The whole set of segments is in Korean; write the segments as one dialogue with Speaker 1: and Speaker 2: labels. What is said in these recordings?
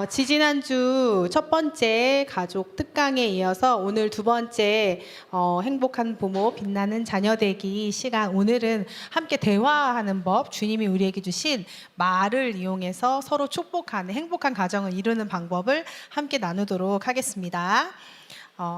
Speaker 1: 지지난주 첫 번째 가족 특강에 이어서 오늘 두 번째 행복한 부모 빛나는 자녀 되기 시간, 오늘은 함께 대화하는 법, 주님이 우리에게 주신 말을 이용해서 서로 축복하는 행복한 가정을 이루는 방법을 함께 나누도록 하겠습니다.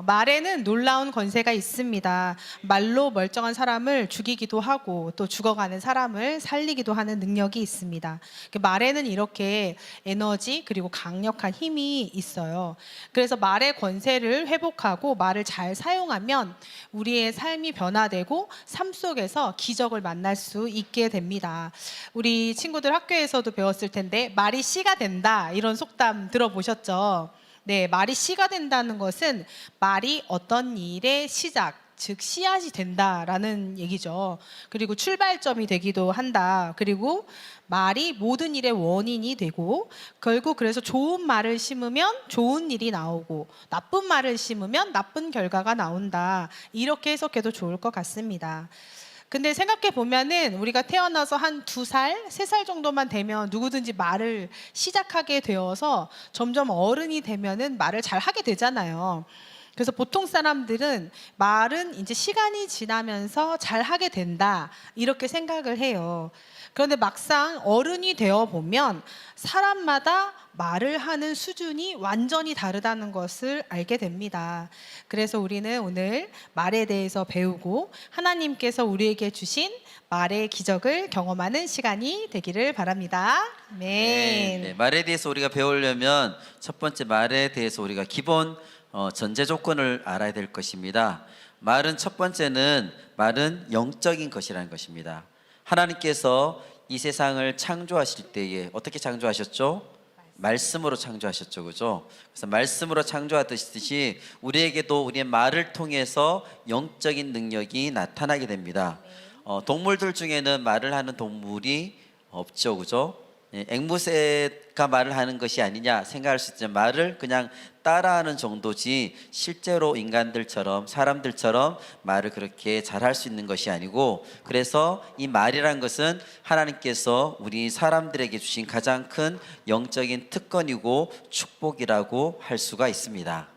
Speaker 1: 말에는 놀라운 권세가 있습니다. 말로 멀쩡한 사람을 죽이기도 하고 또 죽어가는 사람을 살리기도 하는 능력이 있습니다. 말에는 이렇게 에너지 그리고 강력한 힘이 있어요. 그래서 말의 권세를 회복하고 말을 잘 사용하면 우리의 삶이 변화되고 삶 속에서 기적을 만날 수 있게 됩니다. 우리 친구들 학교에서도 배웠을 텐데 말이 씨가 된다, 이런 속담 들어보셨죠? 네, 말이 씨가 된다는 것은 말이 어떤 일의 시작, 즉 씨앗이 된다라는 얘기죠. 그리고 출발점이 되기도 한다. 그리고 말이 모든 일의 원인이 되고, 결국 그래서 좋은 말을 심으면 좋은 일이 나오고 나쁜 말을 심으면 나쁜 결과가 나온다. 이렇게 해석해도 좋을 것 같습니다. 근데 생각해 보면은 우리가 태어나서 한 2살, 3살 정도만 되면 누구든지 말을 시작하게 되어서 점점 어른이 되면은 말을 잘 하게 되잖아요. 그래서 보통 사람들은 말은 이제 시간이 지나면서 잘 하게 된다, 이렇게 생각을 해요. 그런데 막상 어른이 되어 보면 사람마다 말을 하는 수준이 완전히 다르다는 것을 알게 됩니다. 그래서 우리는 오늘 말에 대해서 배우고 하나님께서 우리에게 주신 말의 기적을 경험하는 시간이 되기를 바랍니다.
Speaker 2: 네, 말에 대해서 우리가 배우려면 첫 번째 말에 대해서 우리가 기본 전제 조건을 알아야 될 것입니다. 말은 첫 번째는 말은 영적인 것이라는 것입니다. 하나님께서 이 세상을 창조하실 때에 어떻게 창조하셨죠? 말씀으로 창조하셨죠, 그죠? 그래서 말씀으로 창조하듯이 우리에게도 우리의 말을 통해서 영적인 능력이 나타나게 됩니다. 동물들 중에는 말을 하는 동물이 없죠, 그죠? 앵무새가 말을 하는 것이 아니냐 생각할 수 있지만 말을 그냥 따라하는 정도지 실제로 인간들처럼 사람들처럼 말을 그렇게 잘할 수 있는 것이 아니고, 그래서 이 말이란 것은 하나님께서 우리 사람들에게 주신 가장 큰 영적인 특권이고 축복이라고 할 수가 있습니다.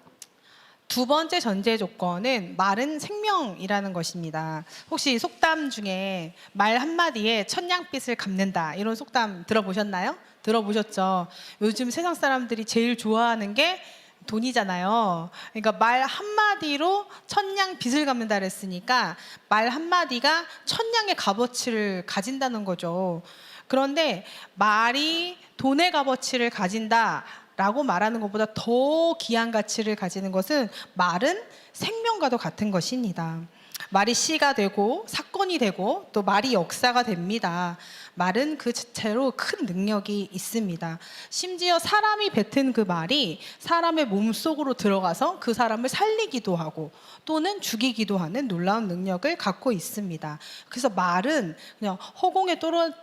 Speaker 1: 두 번째 전제 조건은 말은 생명이라는 것입니다. 혹시 속담 중에 말 한마디에 천냥빚을 갚는다, 이런 속담 들어보셨나요? 들어보셨죠? 요즘 세상 사람들이 제일 좋아하는 게 돈이잖아요. 그러니까 말 한마디로 천냥 빚을 갚는다 그랬으니까 말 한마디가 천냥의 값어치를 가진다는 거죠. 그런데 말이 돈의 값어치를 가진다 라고 말하는 것보다 더 귀한 가치를 가지는 것은 말은 생명과도 같은 것입니다. 말이 씨가 되고 사건이 되고 또 말이 역사가 됩니다. 말은 그 자체로 큰 능력이 있습니다. 심지어 사람이 뱉은 그 말이 사람의 몸속으로 들어가서 그 사람을 살리기도 하고 또는 죽이기도 하는 놀라운 능력을 갖고 있습니다. 그래서 말은 그냥 허공에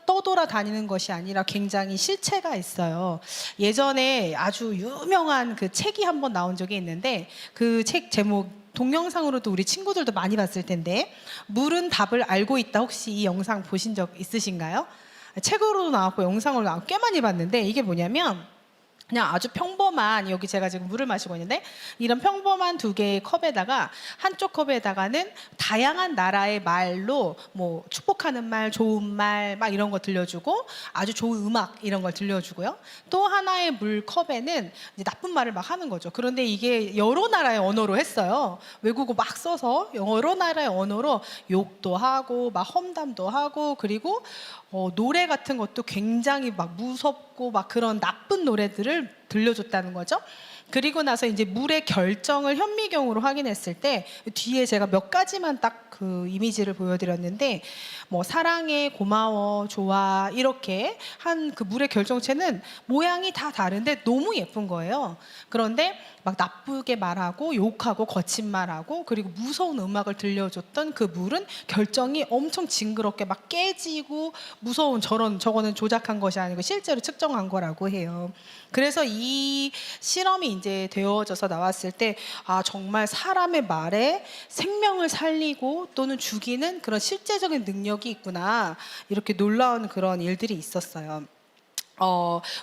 Speaker 1: 떠돌아다니는 것이 아니라 굉장히 실체가 있어요. 예전에 아주 유명한 그 책이 한번 나온 적이 있는데, 그 책 제목 동영상으로도 우리 친구들도 많이 봤을 텐데, 물은 답을 알고 있다. 혹시 이 영상 보신 적 있으신가요? 책으로도 나왔고 영상으로 나왔고 꽤 많이 봤는데, 이게 뭐냐면 그냥 아주 평범한, 여기 제가 지금 물을 마시고 있는데 이런 평범한 2개의 컵에다가 한쪽 컵에다가는 다양한 나라의 말로 뭐 축복하는 말, 좋은 말 막 이런 거 들려주고 아주 좋은 음악 이런 걸 들려주고요. 또 하나의 물컵에는 이제 나쁜 말을 막 하는 거죠. 그런데 이게 여러 나라의 언어로 했어요. 외국어 막 써서 여러 나라의 언어로 욕도 하고 막 험담도 하고, 그리고 노래 같은 것도 굉장히 막 무섭고 막 그런 나쁜 노래들을 들려줬다는 거죠. 그리고 나서 이제 물의 결정을 현미경으로 확인했을 때 뒤에 제가 몇 가지만 딱 그 이미지를 보여드렸는데, 뭐 사랑해, 고마워, 좋아 이렇게 한 그 물의 결정체는 모양이 다 다른데 너무 예쁜 거예요. 그런데 막 나쁘게 말하고 욕하고 거친 말하고 그리고 무서운 음악을 들려줬던 그 물은 결정이 엄청 징그럽게 막 깨지고 무서운, 저거는 조작한 것이 아니고 실제로 측정한 거라고 해요. 그래서 이 실험이 이제 되어져서 나왔을 때, 아, 정말 사람의 말에 생명을 살리고 또는 죽이는 그런 실제적인 능력이 있구나, 이렇게 놀라운 그런 일들이 있었어요.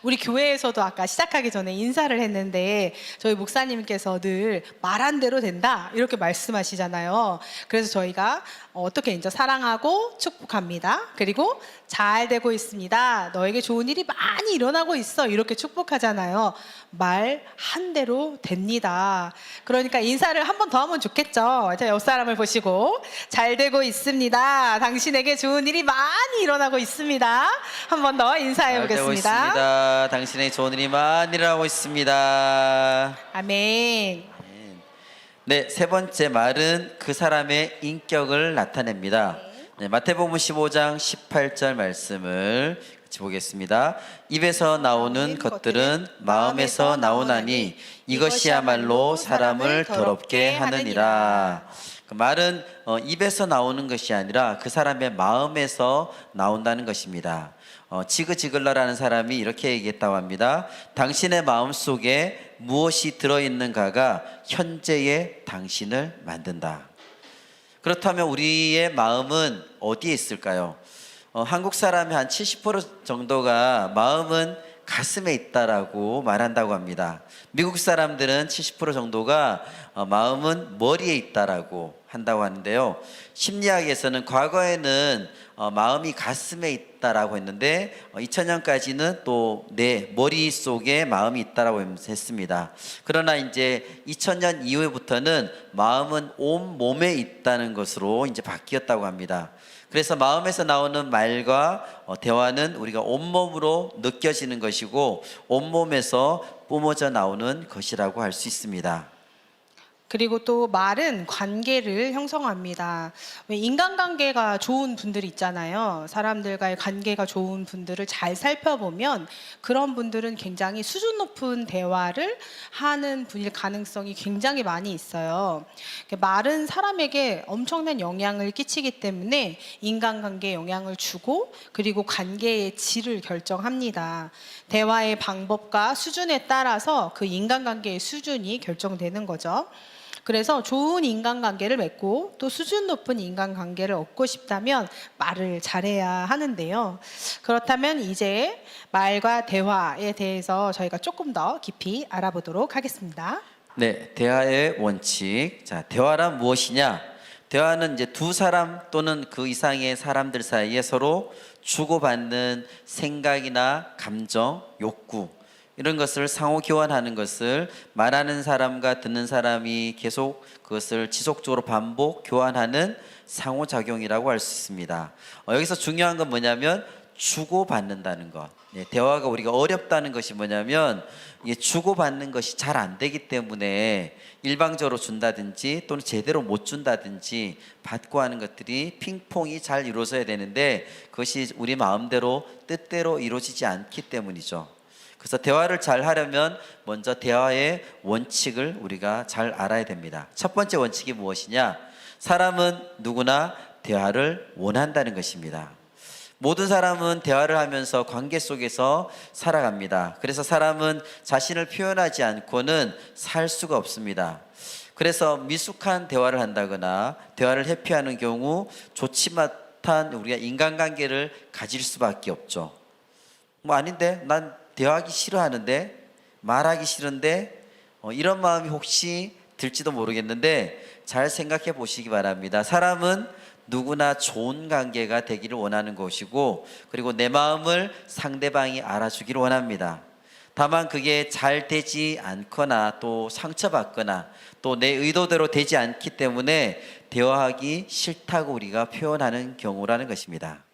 Speaker 1: 우리 교회에서도 아까 시작하기 전에 인사를 했는데 저희 목사님께서 늘 말한 대로 된다 이렇게 말씀하시잖아요. 그래서 저희가 어떻게 이제 사랑하고 축복합니다. 그리고 잘 되고 있습니다. 너에게 좋은 일이 많이 일어나고 있어. 이렇게 축복하잖아요. 말한 대로 됩니다. 그러니까 인사를 한 번 더 하면 좋겠죠. 자, 옆 사람을 보시고 잘 되고 있습니다. 당신에게 좋은 일이 많이 일어나고 있습니다. 한 번 더 인사해
Speaker 2: 잘 되고
Speaker 1: 보겠습니다.
Speaker 2: 있습니다. 당신의 좋은 일이 많이 일어나고 있습니다.
Speaker 1: 아멘.
Speaker 2: 네, 세 번째 말은 그 사람의 인격을 나타냅니다. 네, 마태복음 15장 18절 말씀을 같이 보겠습니다. 입에서 나오는 것들은 마음에서 나오나니 이것이야말로 사람을 더럽게 하느니라. 그 말은 입에서 나오는 것이 아니라 그 사람의 마음에서 나온다는 것입니다. 지그지글러라는 사람이 이렇게 얘기했다고 합니다. 당신의 마음 속에 무엇이 들어있는가가 현재의 당신을 만든다. 그렇다면 우리의 마음은 어디에 있을까요? 한국 사람의 한 70% 정도가 마음은 가슴에 있다라고 말한다고 합니다. 미국 사람들은 70% 정도가 마음은 머리에 있다라고 한다고 하는데요. 심리학에서는 과거에는 마음이 가슴에 있다라고 했는데 2000년까지는 또 내 머릿속에 마음이 있다라고 했습니다. 그러나 이제 2000년 이후부터는 마음은 온 몸에 있다는 것으로 이제 바뀌었다고 합니다. 그래서 마음에서 나오는 말과 대화는 우리가 온몸으로 느껴지는 것이고 온몸에서 뿜어져 나오는 것이라고 할 수 있습니다.
Speaker 1: 그리고 또 말은 관계를 형성합니다. 왜 인간관계가 좋은 분들이 있잖아요. 사람들과의 관계가 좋은 분들을 잘 살펴보면 그런 분들은 굉장히 수준 높은 대화를 하는 분일 가능성이 굉장히 많이 있어요. 말은 사람에게 엄청난 영향을 끼치기 때문에 인간관계에 영향을 주고 그리고 관계의 질을 결정합니다. 대화의 방법과 수준에 따라서 그 인간관계의 수준이 결정되는 거죠. 그래서 좋은 인간관계를 맺고 또 수준 높은 인간관계를 얻고 싶다면 말을 잘해야 하는데요. 그렇다면 이제 말과 대화에 대해서 저희가 조금 더 깊이 알아보도록 하겠습니다.
Speaker 2: 네, 대화의 원칙. 자, 대화란 무엇이냐? 대화는 이제 두 사람 또는 그 이상의 사람들 사이에 서로 주고받는 생각이나 감정, 욕구 이런 것을 상호 교환하는 것을 말하는 사람과 듣는 사람이 계속 그것을 지속적으로 반복 교환하는 상호작용이라고 할 수 있습니다. 여기서 중요한 건 뭐냐면 주고받는다는 것. 대화가 우리가 어렵다는 것이 뭐냐면 이게 주고받는 것이 잘 안 되기 때문에 일방적으로 준다든지 또는 제대로 못 준다든지 받고 하는 것들이 핑퐁이 잘 이루어져야 되는데 그것이 우리 마음대로 뜻대로 이루어지지 않기 때문이죠. 그래서 대화를 잘 하려면 먼저 대화의 원칙을 우리가 잘 알아야 됩니다. 첫 번째 원칙이 무엇이냐? 사람은 누구나 대화를 원한다는 것입니다. 모든 사람은 대화를 하면서 관계 속에서 살아갑니다. 그래서 사람은 자신을 표현하지 않고는 살 수가 없습니다. 그래서 미숙한 대화를 한다거나 대화를 회피하는 경우 좋지 못한 우리가 인간관계를 가질 수밖에 없죠. 뭐 아닌데 난 대화하기 싫어하는데 말하기 싫은데 이런 마음이 혹시 들지도 모르겠는데 잘 생각해 보시기 바랍니다. 사람은 누구나 좋은 관계가 되기를 원하는 것이고 그리고 내 마음을 상대방이 알아주기를 원합니다. 다만 그게 잘 되지 않거나 또 상처받거나 또 내 의도대로 되지 않기 때문에 대화하기 싫다고 우리가 표현하는 경우라는 것입니다.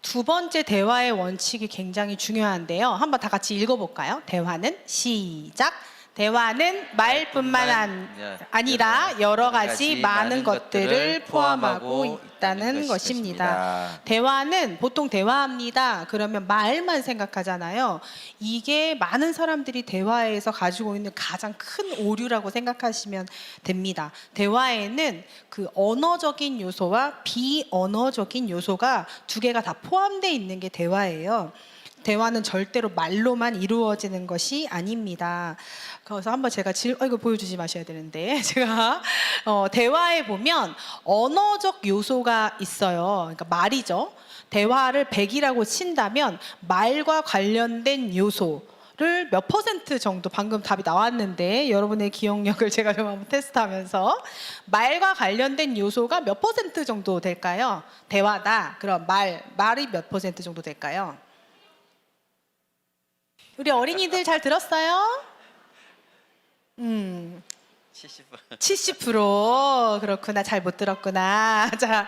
Speaker 1: 두 번째 대화의 원칙이 굉장히 중요한데요. 한번 다 같이 읽어볼까요? 대화는 시작. 대화는 말뿐만 아니라 여러 가지 많은 것들을 포함하고 있다는 것입니다. 대화는 보통 대화합니다. 그러면 말만 생각하잖아요. 이게 많은 사람들이 대화에서 가지고 있는 가장 큰 오류라고 생각하시면 됩니다. 대화에는 그 언어적인 요소와 비언어적인 요소가 두 개가 다 포함되어 있는 게 대화예요. 대화는 절대로 말로만 이루어지는 것이 아닙니다. 그래서 한번 제가 이거 보여주지 마셔야 되는데 제가 대화에 보면 언어적 요소가 있어요. 그러니까 말이죠. 대화를 100이라고 친다면 말과 관련된 요소를 몇 퍼센트 정도, 방금 답이 나왔는데 여러분의 기억력을 제가 좀 한번 테스트하면서 말과 관련된 요소가 몇 퍼센트 정도 될까요? 대화다. 그럼 말이 몇 퍼센트 정도 될까요? 우리 어린이들 잘 들었어요?
Speaker 2: 70%.
Speaker 1: 70% 그렇구나. 잘 못 들었구나. 자,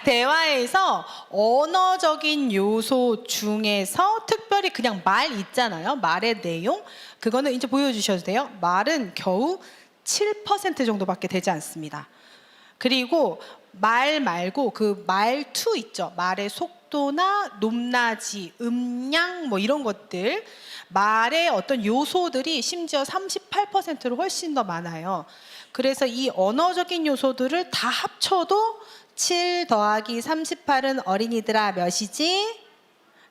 Speaker 1: 대화에서 언어적인 요소 중에서 특별히 그냥 말 있잖아요. 말의 내용. 그거는 이제 보여주셔도 돼요. 말은 겨우 7% 정도밖에 되지 않습니다. 그리고 말 말고 그 말투 있죠. 말의 속도나 높낮이, 음량 뭐 이런 것들, 말의 어떤 요소들이 심지어 38%로 훨씬 더 많아요. 그래서 이 언어적인 요소들을 다 합쳐도 7 더하기 38은 어린이들아 몇이지?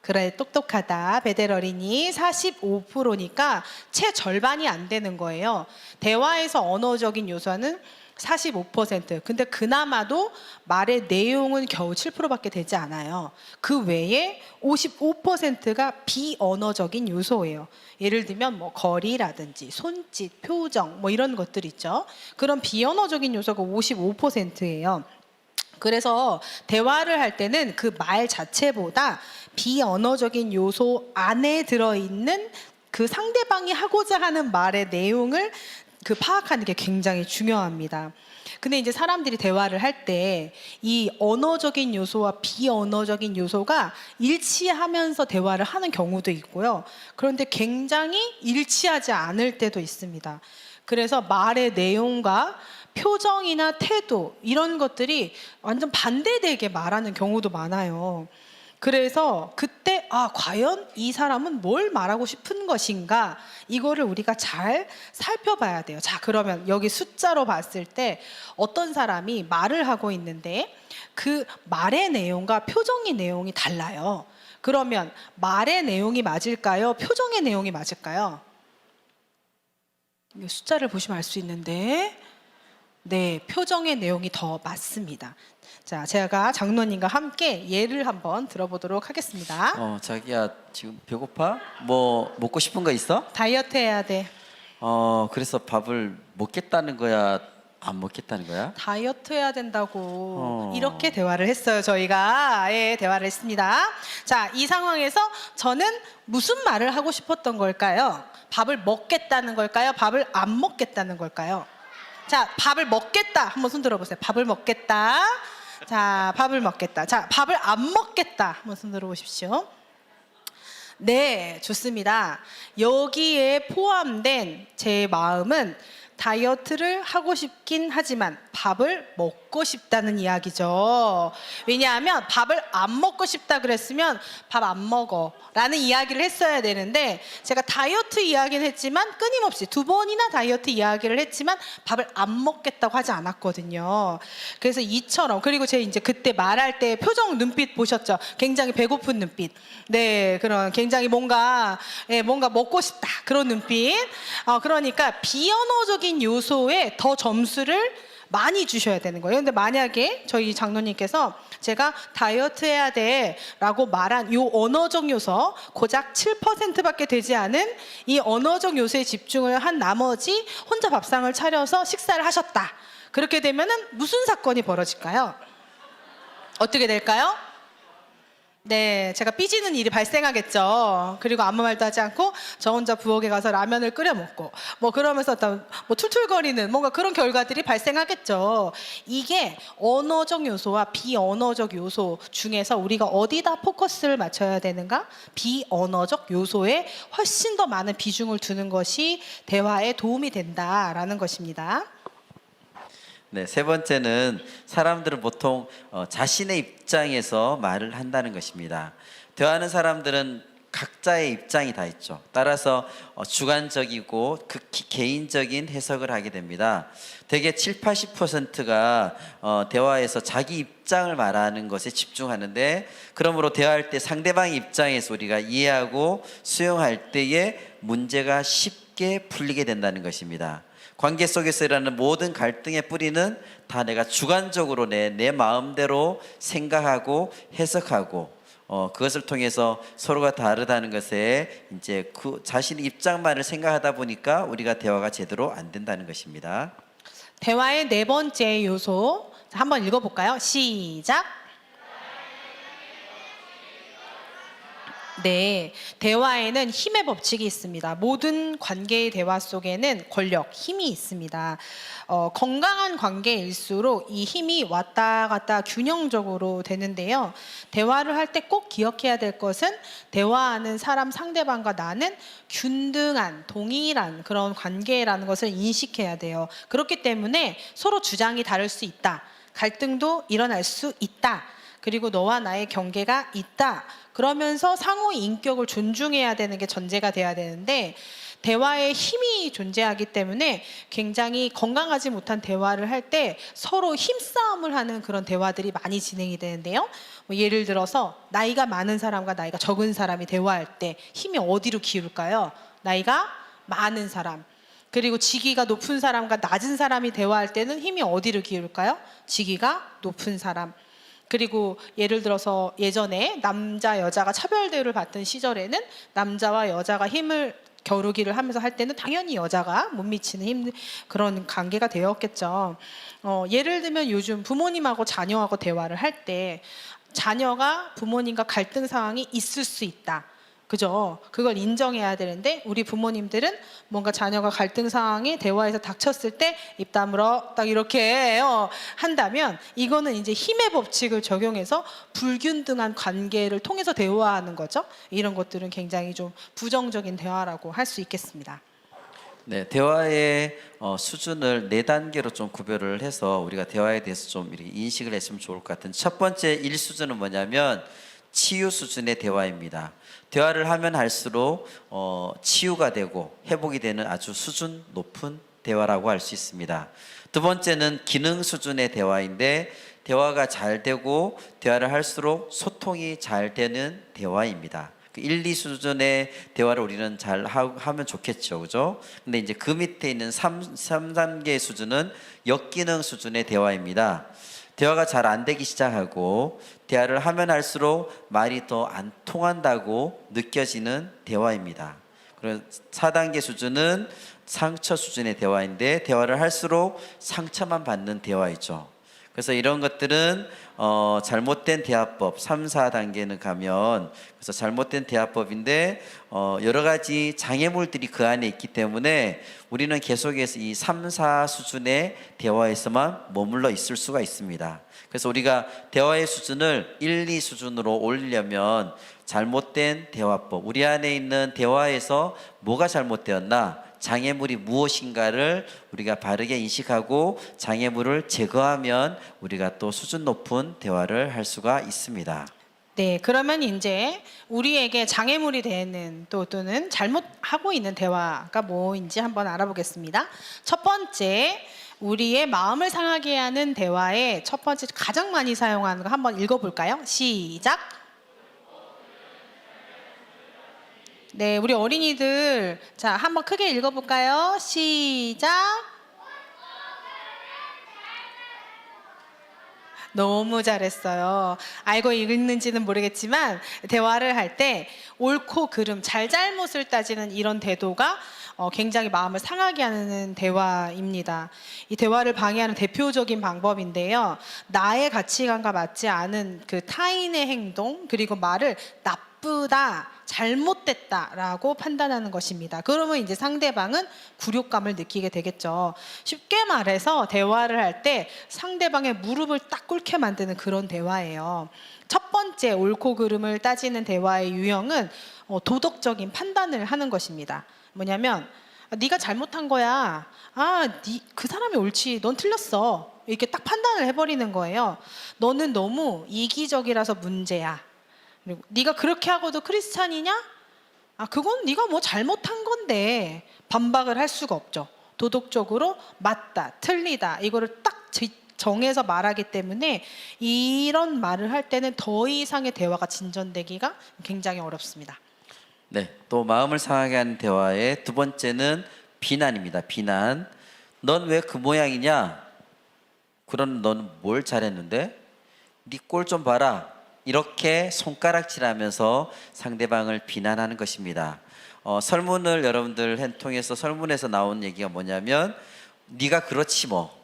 Speaker 1: 그래, 똑똑하다. 베델 어린이 45%니까 채 절반이 안 되는 거예요. 대화에서 언어적인 요소는 45%. 근데 그나마도 말의 내용은 겨우 7%밖에 되지 않아요. 그 외에 55%가 비언어적인 요소예요. 예를 들면 뭐 거리라든지 손짓, 표정 뭐 이런 것들 있죠. 그런 비언어적인 요소가 55%예요. 그래서 대화를 할 때는 그 말 자체보다 비언어적인 요소 안에 들어있는 그 상대방이 하고자 하는 말의 내용을 파악하는 게 굉장히 중요합니다. 근데 이제 사람들이 대화를 할 때 이 언어적인 요소와 비언어적인 요소가 일치하면서 대화를 하는 경우도 있고요. 그런데 굉장히 일치하지 않을 때도 있습니다. 그래서 말의 내용과 표정이나 태도 이런 것들이 완전 반대되게 말하는 경우도 많아요. 그래서 그때 과연 이 사람은 뭘 말하고 싶은 것인가, 이거를 우리가 잘 살펴봐야 돼요. 자, 그러면 여기 숫자로 봤을 때 어떤 사람이 말을 하고 있는데 그 말의 내용과 표정의 내용이 달라요. 그러면 말의 내용이 맞을까요? 표정의 내용이 맞을까요? 숫자를 보시면 알 수 있는데 네, 표정의 내용이 더 맞습니다. 자, 제가 장로님과 함께 예를 한번 들어보도록 하겠습니다.
Speaker 2: 자기야 지금 배고파? 뭐 먹고 싶은 거 있어?
Speaker 1: 다이어트 해야 돼.
Speaker 2: 그래서 밥을 먹겠다는 거야? 안 먹겠다는 거야?
Speaker 1: 다이어트 해야 된다고 이렇게 대화를 했어요. 저희가 대화를 했습니다. 자, 이 상황에서 저는 무슨 말을 하고 싶었던 걸까요? 밥을 먹겠다는 걸까요? 밥을 안 먹겠다는 걸까요? 자, 밥을 먹겠다. 한번 손 들어보세요. 밥을 먹겠다. 자, 밥을 먹겠다. 자, 밥을 안 먹겠다. 한번 손 들어보십시오. 네, 좋습니다. 여기에 포함된 제 마음은 다이어트를 하고 싶긴 하지만 밥을 먹고 싶다는 이야기죠. 왜냐하면 밥을 안 먹고 싶다 그랬으면 밥 안 먹어 라는 이야기를 했어야 되는데 제가 다이어트 이야기는 했지만 끊임없이 2번이나 다이어트 이야기를 했지만 밥을 안 먹겠다고 하지 않았거든요. 그래서 이처럼, 그리고 제 이제 그때 말할 때 표정, 눈빛 보셨죠? 굉장히 배고픈 눈빛. 네, 그런 굉장히 뭔가 먹고 싶다 그런 눈빛. 그러니까 비언어적인 요소에 더 점수를 많이 주셔야 되는 거예요. 근데 만약에 저희 장로님께서 제가 다이어트 해야 돼 라고 말한 요 언어적 요소, 고작 7%밖에 되지 않은 이 언어적 요소에 집중을 한 나머지 혼자 밥상을 차려서 식사를 하셨다. 그렇게 되면은 무슨 사건이 벌어질까요? 어떻게 될까요? 네, 제가 삐지는 일이 발생하겠죠. 그리고 아무 말도 하지 않고 저 혼자 부엌에 가서 라면을 끓여 먹고 뭐 그러면서 어떤 뭐 툴툴거리는 뭔가 그런 결과들이 발생하겠죠. 이게 언어적 요소와 비언어적 요소 중에서 우리가 어디다 포커스를 맞춰야 되는가? 비언어적 요소에 훨씬 더 많은 비중을 두는 것이 대화에 도움이 된다라는 것입니다.
Speaker 2: 네, 세 번째는 사람들은 보통 자신의 입장에서 말을 한다는 것입니다. 대화하는 사람들은 각자의 입장이 다 있죠. 따라서 주관적이고 극히 개인적인 해석을 하게 됩니다. 대개 70~80%가 대화에서 자기 입장을 말하는 것에 집중하는데, 그러므로 대화할 때 상대방의 입장에서 우리가 이해하고 수용할 때에 문제가 쉽게 풀리게 된다는 것입니다. 관계 속에서 일어나는 모든 갈등의 뿌리는 다 내가 주관적으로 내 마음대로 생각하고 해석하고 그것을 통해서 서로가 다르다는 것에 이제 그 자신의 입장만을 생각하다 보니까 우리가 대화가 제대로 안 된다는 것입니다.
Speaker 1: 대화의 네 번째 요소 한번 읽어볼까요? 시작. 네, 대화에는 힘의 법칙이 있습니다. 모든 관계의 대화 속에는 권력, 힘이 있습니다. 건강한 관계일수록 이 힘이 왔다 갔다 균형적으로 되는데요. 대화를 할 때 꼭 기억해야 될 것은 대화하는 사람 상대방과 나는 균등한, 동일한 그런 관계라는 것을 인식해야 돼요. 그렇기 때문에 서로 주장이 다를 수 있다. 갈등도 일어날 수 있다. 그리고 너와 나의 경계가 있다. 그러면서 상호 인격을 존중해야 되는 게 전제가 돼야 되는데 대화에 힘이 존재하기 때문에 굉장히 건강하지 못한 대화를 할 때 서로 힘싸움을 하는 그런 대화들이 많이 진행이 되는데요. 뭐 예를 들어서 나이가 많은 사람과 나이가 적은 사람이 대화할 때 힘이 어디로 기울까요? 나이가 많은 사람. 그리고 직위가 높은 사람과 낮은 사람이 대화할 때는 힘이 어디로 기울까요? 직위가 높은 사람. 그리고 예를 들어서 예전에 남자 여자가 차별 대우를 받던 시절에는 남자와 여자가 힘을 겨루기를 하면서 할 때는 당연히 여자가 못 미치는 힘 그런 관계가 되었겠죠. 예를 들면 요즘 부모님하고 자녀하고 대화를 할 때 자녀가 부모님과 갈등 상황이 있을 수 있다. 그죠? 그걸 인정해야 되는데 우리 부모님들은 뭔가 자녀가 갈등 상황이 대화에서 닥쳤을 때 입 다물어 딱 이렇게 한다면 이거는 이제 힘의 법칙을 적용해서 불균등한 관계를 통해서 대화하는 거죠. 이런 것들은 굉장히 좀 부정적인 대화라고 할 수 있겠습니다.
Speaker 2: 네, 대화의 수준을 네 단계로 좀 구별을 해서 우리가 대화에 대해서 좀 이렇게 인식을 했으면 좋을 것 같은 첫 번째 1수준은 뭐냐면 치유 수준의 대화입니다. 대화를 하면 할수록 치유가 되고 회복이 되는 아주 수준 높은 대화라고 할 수 있습니다. 두 번째는 기능 수준의 대화인데 대화가 잘 되고 대화를 할수록 소통이 잘 되는 대화입니다. 1, 2 수준의 대화를 우리는 잘 하면 좋겠죠. 그죠? 근데 이제 그 밑에 있는 3단계 수준은 역기능 수준의 대화입니다. 대화가 잘 안 되기 시작하고 대화를 하면 할수록 말이 더 안 통한다고 느껴지는 대화입니다. 그리고 4단계 수준은 상처 수준의 대화인데 대화를 할수록 상처만 받는 대화이죠. 그래서 이런 것들은 잘못된 대화법 3, 4단계는 가면 그래서 잘못된 대화법인데 여러 가지 장애물들이 그 안에 있기 때문에 우리는 계속해서 이 3, 4 수준의 대화에서만 머물러 있을 수가 있습니다. 그래서 우리가 대화의 수준을 1, 2 수준으로 올리려면 잘못된 대화법, 우리 안에 있는 대화에서 뭐가 잘못되었나? 장애물이 무엇인가를 우리가 바르게 인식하고 장애물을 제거하면 우리가 또 수준 높은 대화를 할 수가 있습니다.
Speaker 1: 네, 그러면 이제 우리에게 장애물이 되는 또는 잘못하고 있는 대화가 뭐인지 한번 알아보겠습니다. 첫 번째, 우리의 마음을 상하게 하는 대화의 첫 번째 가장 많이 사용하는 거 한번 읽어볼까요? 시작. 네, 우리 어린이들 자 한번 크게 읽어볼까요? 시작. 너무 잘했어요. 알고 읽는지는 모르겠지만 대화를 할 때 옳고 그름, 잘잘못을 따지는 이런 태도가 굉장히 마음을 상하게 하는 대화입니다. 이 대화를 방해하는 대표적인 방법인데요. 나의 가치관과 맞지 않은 그 타인의 행동 그리고 말을 나쁘다, 잘못됐다라고 판단하는 것입니다. 그러면 이제 상대방은 굴욕감을 느끼게 되겠죠. 쉽게 말해서 대화를 할 때 상대방의 무릎을 딱 꿇게 만드는 그런 대화예요. 첫 번째 옳고 그름을 따지는 대화의 유형은 도덕적인 판단을 하는 것입니다. 뭐냐면 네가 잘못한 거야. 그 사람이 옳지. 넌 틀렸어. 이렇게 딱 판단을 해버리는 거예요. 너는 너무 이기적이라서 문제야. 그리고 네가 그렇게 하고도 크리스찬이냐? 그건 네가 뭐 잘못한 건데 반박을 할 수가 없죠. 도덕적으로 맞다, 틀리다 이거를 딱 정해서 말하기 때문에 이런 말을 할 때는 더 이상의 대화가 진전되기가 굉장히 어렵습니다.
Speaker 2: 네, 또 마음을 상하게 하는 대화의 두 번째는 비난입니다. 비난. 넌 왜 그 모양이냐? 그럼 넌 뭘 잘했는데? 네 꼴 좀 봐라. 이렇게 손가락질하면서 상대방을 비난하는 것입니다. 설문을 여러분들 통해서 설문에서 나온 얘기가 뭐냐면 네가 그렇지 뭐,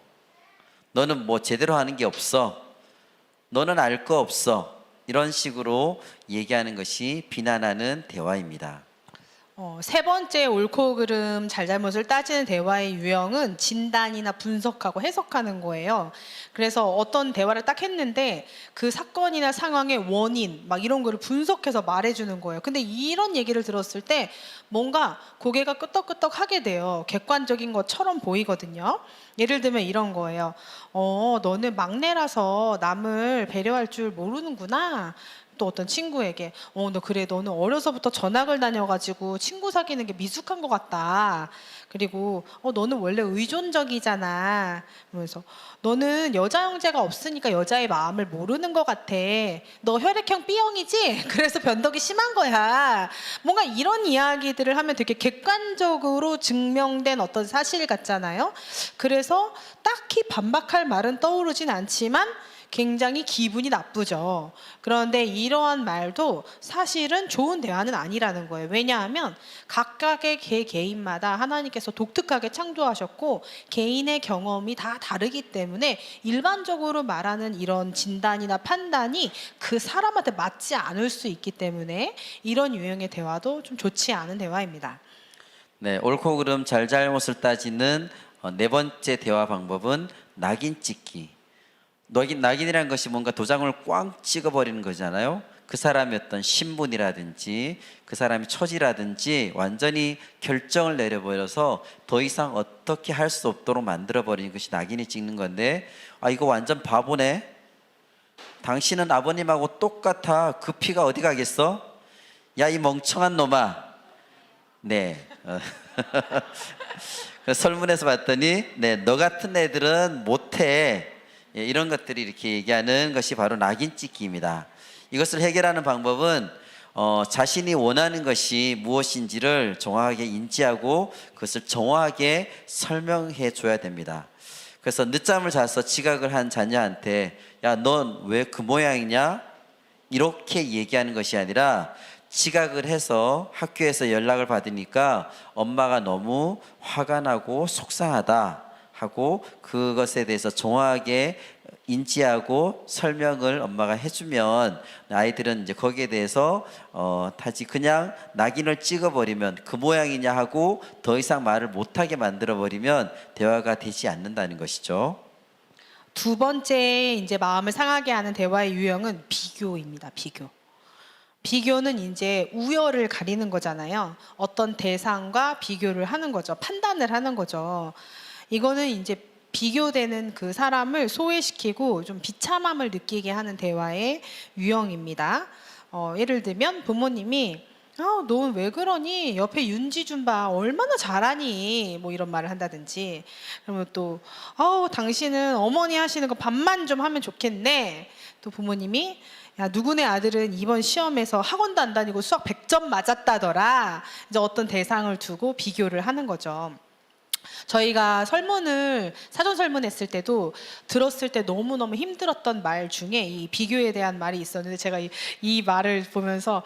Speaker 2: 너는 뭐 제대로 하는 게 없어, 너는 알 거 없어, 이런 식으로 얘기하는 것이 비난하는 대화입니다.
Speaker 1: 세 번째 옳고 그름 잘잘못을 따지는 대화의 유형은 진단이나 분석하고 해석하는 거예요. 그래서 어떤 대화를 딱 했는데 그 사건이나 상황의 원인 막 이런 거를 분석해서 말해주는 거예요. 근데 이런 얘기를 들었을 때 뭔가 고개가 끄덕끄덕 하게 돼요. 객관적인 것처럼 보이거든요. 예를 들면 이런 거예요. 너는 막내라서 남을 배려할 줄 모르는구나. 또 어떤 친구에게 너 그래, 너는 어려서부터 전학을 다녀가지고 친구 사귀는 게 미숙한 것 같다. 그리고 너는 원래 의존적이잖아. 그러면서 너는 여자 형제가 없으니까 여자의 마음을 모르는 것 같아. 너 혈액형 B형이지? 그래서 변덕이 심한 거야. 뭔가 이런 이야기들을 하면 되게 객관적으로 증명된 어떤 사실 같잖아요. 그래서 딱히 반박할 말은 떠오르진 않지만 굉장히 기분이 나쁘죠. 그런데 이러한 말도 사실은 좋은 대화는 아니라는 거예요. 왜냐하면 각각의 개인마다 하나님께서 독특하게 창조하셨고 개인의 경험이 다 다르기 때문에 일반적으로 말하는 이런 진단이나 판단이 그 사람한테 맞지 않을 수 있기 때문에 이런 유형의 대화도 좀 좋지 않은 대화입니다.
Speaker 2: 네, 옳고 그름 잘잘못을 따지는 네 번째 대화 방법은 낙인 찍기. 낙인이라는 것이 뭔가 도장을 꽝 찍어버리는 거잖아요. 그 사람의 어떤 신분이라든지 그 사람의 처지라든지 완전히 결정을 내려버려서 더 이상 어떻게 할 수 없도록 만들어버리는 것이 낙인이 찍는 건데, 이거 완전 바보네. 당신은 아버님하고 똑같아. 그 피가 어디 가겠어? 야, 이 멍청한 놈아. 네. 설문에서 봤더니 너 같은 애들은 못해. 이런 것들이 이렇게 얘기하는 것이 바로 낙인 찍기입니다. 이것을 해결하는 방법은 자신이 원하는 것이 무엇인지를 정확하게 인지하고 그것을 정확하게 설명해 줘야 됩니다. 그래서 늦잠을 자서 지각을 한 자녀한테 야, 넌 왜 그 모양이냐? 이렇게 얘기하는 것이 아니라 지각을 해서 학교에서 연락을 받으니까 엄마가 너무 화가 나고 속상하다 하고 그것에 대해서 정확하게 인지하고 설명을 엄마가 해주면 아이들은 이제 거기에 대해서 다시 그냥 낙인을 찍어버리면 그 모양이냐 하고 더 이상 말을 못하게 만들어버리면 대화가 되지 않는다는 것이죠.
Speaker 1: 두 번째 이제 마음을 상하게 하는 대화의 유형은 비교입니다. 비교는 이제 우열을 가리는 거잖아요. 어떤 대상과 비교를 하는 거죠. 판단을 하는 거죠. 이거는 이제 비교되는 그 사람을 소외시키고 좀 비참함을 느끼게 하는 대화의 유형입니다. 예를 들면 부모님이 너 왜 그러니? 옆에 윤지준 봐. 얼마나 잘하니? 뭐 이런 말을 한다든지. 그러면 또 당신은 어머니 하시는 거 반만 좀 하면 좋겠네. 또 부모님이 야, 누구네 아들은 이번 시험에서 학원도 안 다니고 수학 100점 맞았다더라. 이제 어떤 대상을 두고 비교를 하는 거죠. 저희가 사전 설문했을 때도 들었을 때 너무너무 힘들었던 말 중에 이 비교에 대한 말이 있었는데 제가 이 말을 보면서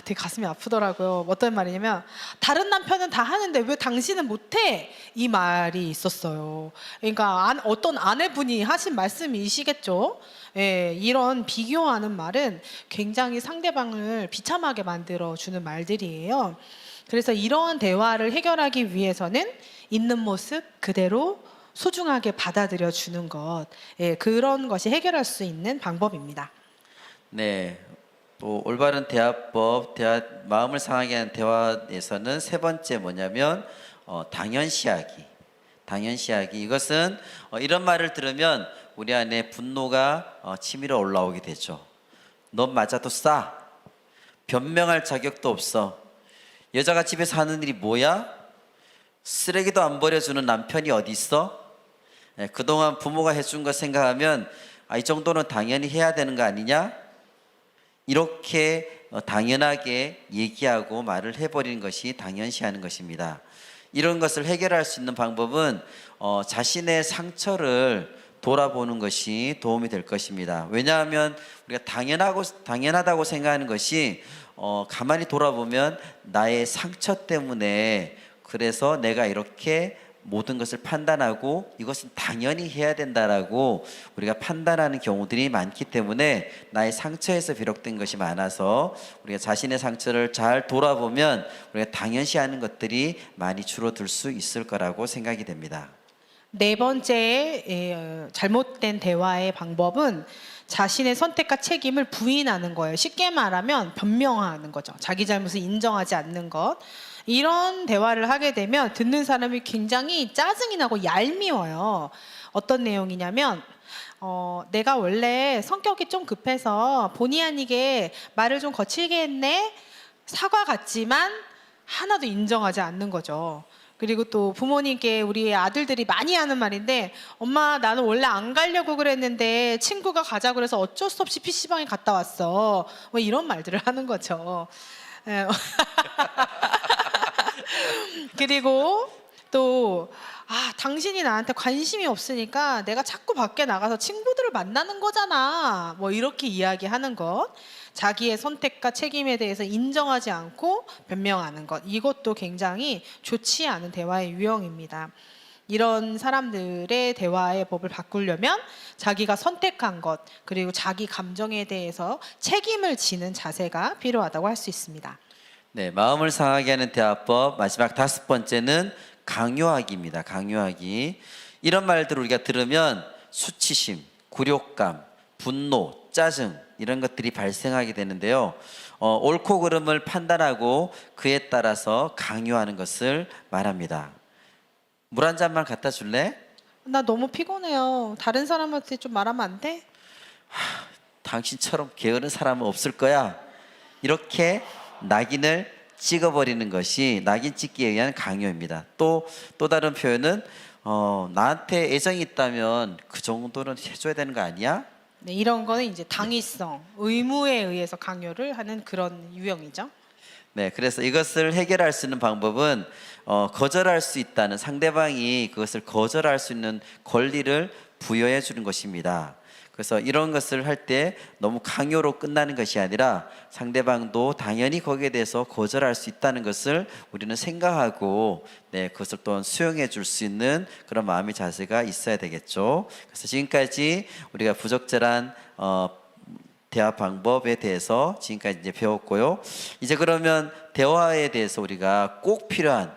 Speaker 1: 되게 가슴이 아프더라고요. 어떤 말이냐면 다른 남편은 다 하는데 왜 당신은 못해? 이 말이 있었어요. 그러니까 어떤 아내분이 하신 말씀이시겠죠. 예, 이런 비교하는 말은 굉장히 상대방을 비참하게 만들어주는 말들이에요. 그래서 이러한 대화를 해결하기 위해서는 있는 모습 그대로 소중하게 받아들여 주는 것, 그런 것이 해결할 수 있는 방법입니다.
Speaker 2: 네, 또 올바른 대화법, 마음을 상하게 하는 대화에서는 세 번째 뭐냐면 당연시하기. 이것은 이런 말을 들으면 우리 안에 분노가 치밀어 올라오게 되죠. 넌 맞아도 싸. 변명할 자격도 없어. 여자가 집에서 하는 일이 뭐야? 쓰레기도 안 버려주는 남편이 어디 있어? 그동안 부모가 해준 거 생각하면 이 정도는 당연히 해야 되는 거 아니냐? 이렇게 당연하게 얘기하고 말을 해버리는 것이 당연시하는 것입니다. 이런 것을 해결할 수 있는 방법은 자신의 상처를 돌아보는 것이 도움이 될 것입니다. 왜냐하면 우리가 당연하다고 생각하는 것이 가만히 돌아보면 나의 상처 때문에 그래서 내가 이렇게 모든 것을 판단하고 이것은 당연히 해야 된다라고 우리가 판단하는 경우들이 많기 때문에 나의 상처에서 비롯된 것이 많아서 우리가 자신의 상처를 잘 돌아보면 우리가 당연시하는 것들이 많이 줄어들 수 있을 거라고 생각이 됩니다.
Speaker 1: 네 번째 잘못된 대화의 방법은 자신의 선택과 책임을 부인하는 거예요. 쉽게 말하면 변명하는 거죠. 자기 잘못을 인정하지 않는 것. 이런 대화를 하게 되면 듣는 사람이 굉장히 짜증이 나고 얄미워요. 어떤 내용이냐면 내가 원래 성격이 좀 급해서 본의 아니게 말을 좀 거칠게 했네. 사과 같지만 하나도 인정하지 않는 거죠. 그리고 또 부모님께 우리 아들들이 많이 하는 말인데, 엄마 나는 원래 안 가려고 그랬는데 친구가 가자고 그래서 어쩔 수 없이 PC방에 갔다 왔어. 뭐 이런 말들을 하는 거죠. 예. 그리고 또 당신이 나한테 관심이 없으니까 내가 자꾸 밖에 나가서 친구들을 만나는 거잖아. 뭐 이렇게 이야기하는 것. 자기의 선택과 책임에 대해서 인정하지 않고 변명하는 것. 이것도 굉장히 좋지 않은 대화의 유형입니다. 이런 사람들의 대화의 법을 바꾸려면 자기가 선택한 것, 그리고 자기 감정에 대해서 책임을 지는 자세가 필요하다고 할 수 있습니다.
Speaker 2: 네, 마음을 상하게 하는 대화법 마지막 5번째는 강요하기입니다. 강요하기. 이런 말들을 우리가 들으면 수치심, 굴욕감, 분노, 짜증 이런 것들이 발생하게 되는데요. 옳고 그름을 판단하고 그에 따라서 강요하는 것을 말합니다. 물 한 잔만 갖다 줄래?
Speaker 1: 나 너무 피곤해요. 다른 사람한테 좀 말하면 안 돼?
Speaker 2: 당신처럼 게으른 사람은 없을 거야. 이렇게 낙인을 찍어버리는 것이 낙인 찍기에 의한 강요입니다. 또 다른 표현은 나한테 애정이 있다면 그 정도는 해줘야 되는 거 아니야?
Speaker 1: 네, 이런 거는 이제 당위성, 의무에 의해서 강요를 하는 그런 유형이죠.
Speaker 2: 네, 그래서 이것을 해결할 수 있는 방법은 거절할 수 있다는, 상대방이 그것을 거절할 수 있는 권리를 부여해 주는 것입니다. 그래서 이런 것을 할 때 너무 강요로 끝나는 것이 아니라 상대방도 당연히 거기에 대해서 거절할 수 있다는 것을 우리는 생각하고 그것을 또한 수용해 줄 수 있는 그런 마음의 자세가 있어야 되겠죠. 그래서 지금까지 우리가 부적절한 대화 방법에 대해서 지금까지 이제 배웠고요. 이제 그러면 대화에 대해서 우리가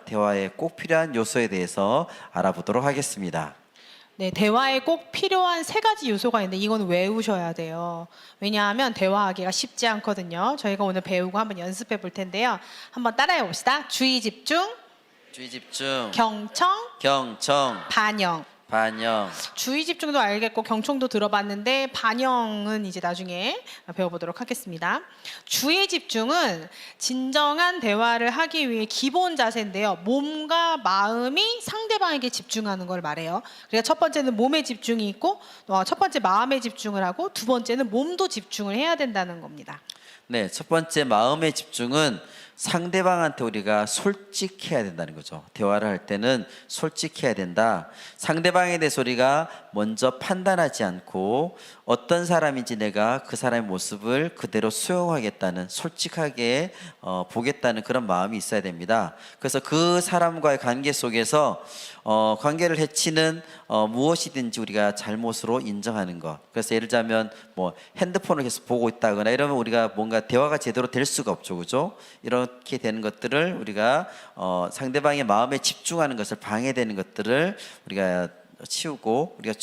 Speaker 2: 대화에 꼭 필요한 요소에 대해서 알아보도록 하겠습니다.
Speaker 1: 네, 대화에 꼭 필요한 3가지 요소가 있는데 이건 외우셔야 돼요. 왜냐하면 대화하기가 쉽지 않거든요. 저희가 오늘 배우고 한번 연습해 볼 텐데요. 한번 따라해 봅시다. 주의 집중,
Speaker 2: 주의 집중,
Speaker 1: 경청, 반영.
Speaker 2: 반영.
Speaker 1: 주의 집중도 알겠고 경청도 들어봤는데 반영은 이제 나중에 배워보도록 하겠습니다. 주의 집중은 진정한 대화를 하기 위해 기본 자세인데요. 몸과 마음이 상대방에게 집중하는 걸 말해요. 그러니까 첫 번째는 몸에 집중이 있고 첫 번째 마음에 집중을 하고 두 번째는 몸도 집중을 해야 된다는 겁니다.
Speaker 2: 네, 첫 번째 마음의 집중은 상대방한테 우리가 솔직해야 된다는 거죠. 대화를 할 때는 솔직해야 된다. 상대방에 대해서 우리가 먼저 판단하지 않고 어떤 사람인지 내가 그 사람의 모습을 그대로 수용하겠다는, 솔직하게 보겠다는 그런 마음이 있어야 됩니다. 그래서 그 사람과의 관계 속에서 관계를 해치는 무엇이든지 우리가 잘못으로 인정하는 것. 그래서 예를 들자면 뭐 핸드폰을 계속 보고 있다거나 이러면 우리가 뭔가 대화가 제대로 될 수가 없죠, 그죠? 이렇게 되는 것들을 우리가 상대방의 마음에 집중하는 것을 방해되는 것들을 우리가 치우고 우리가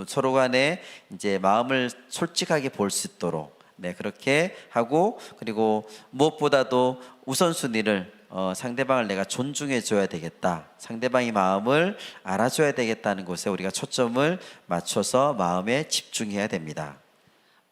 Speaker 2: 서로 간에 이제 마음을 솔직하게 볼 수 있도록 그렇게 하고, 그리고 무엇보다도 우선순위를 상대방을 내가 존중해 줘야 되겠다, 상대방의 마음을 알아줘야 되겠다는 곳에 우리가 초점을 맞춰서 마음에 집중해야 됩니다.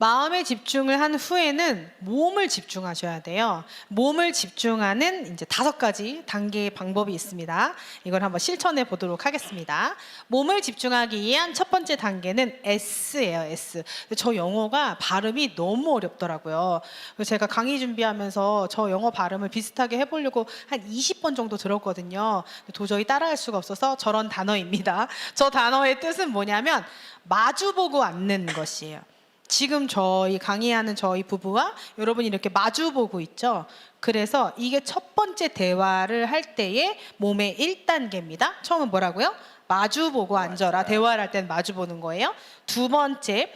Speaker 1: 마음에 집중을 한 후에는 몸을 집중하셔야 돼요. 몸을 집중하는 이제 5가지 단계의 방법이 있습니다. 이걸 한번 실천해 보도록 하겠습니다. 몸을 집중하기 위한 첫 번째 단계는 S예요, S. 저 영어가 발음이 너무 어렵더라고요. 그래서 제가 강의 준비하면서 저 영어 발음을 비슷하게 해보려고 한 20번 정도 들었거든요. 도저히 따라할 수가 없어서 저런 단어입니다. 저 단어의 뜻은 뭐냐면 마주보고 앉는 것이에요. 지금 저희 강의하는 저희 부부와 여러분이 이렇게 마주보고 있죠. 그래서 이게 첫 번째 대화를 할 때의 몸의 1단계입니다. 처음은 뭐라고요? 마주보고 앉아라. 대화를 할 때는 마주보는 거예요. 두 번째,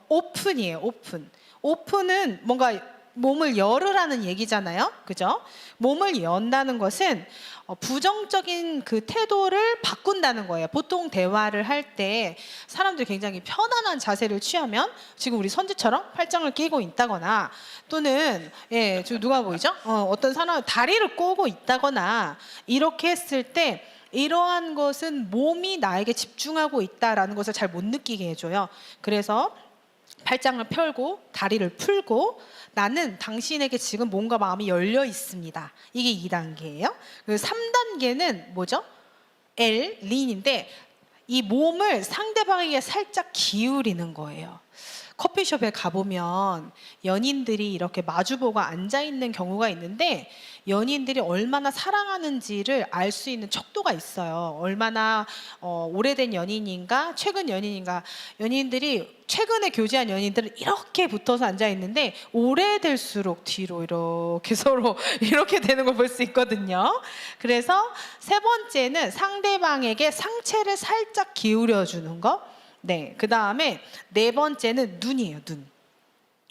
Speaker 1: 오픈이에요. 오픈. 오픈은 뭔가 몸을 열으라는 얘기잖아요. 그죠? 몸을 연다는 것은 부정적인 그 태도를 바꾼다는 거예요. 보통 대화를 할 때 사람들이 굉장히 편안한 자세를 취하면 지금 우리 선지처럼 팔짱을 끼고 있다거나 또는 저 누가 보이죠? 어떤 사람 다리를 꼬고 있다거나 이렇게 했을 때 이러한 것은 몸이 나에게 집중하고 있다라는 것을 잘 못 느끼게 해줘요. 그래서 팔짱을 펴고 다리를 풀고 나는 당신에게 지금 몸과 마음이 열려 있습니다. 이게 2단계예요. 3단계는 뭐죠? L, 린인데 이 몸을 상대방에게 살짝 기울이는 거예요. 커피숍에 가보면 연인들이 이렇게 마주보고 앉아있는 경우가 있는데 연인들이 얼마나 사랑하는지를 알 수 있는 척도가 있어요. 얼마나 오래된 연인인가 최근 연인인가. 연인들이 최근에 교제한 연인들은 이렇게 붙어서 앉아있는데 오래될수록 뒤로 이렇게 서로 이렇게 되는 걸 볼 수 있거든요. 그래서 세 번째는 상대방에게 상체를 살짝 기울여주는 거. 네, 그 다음에 네 번째는 눈이에요.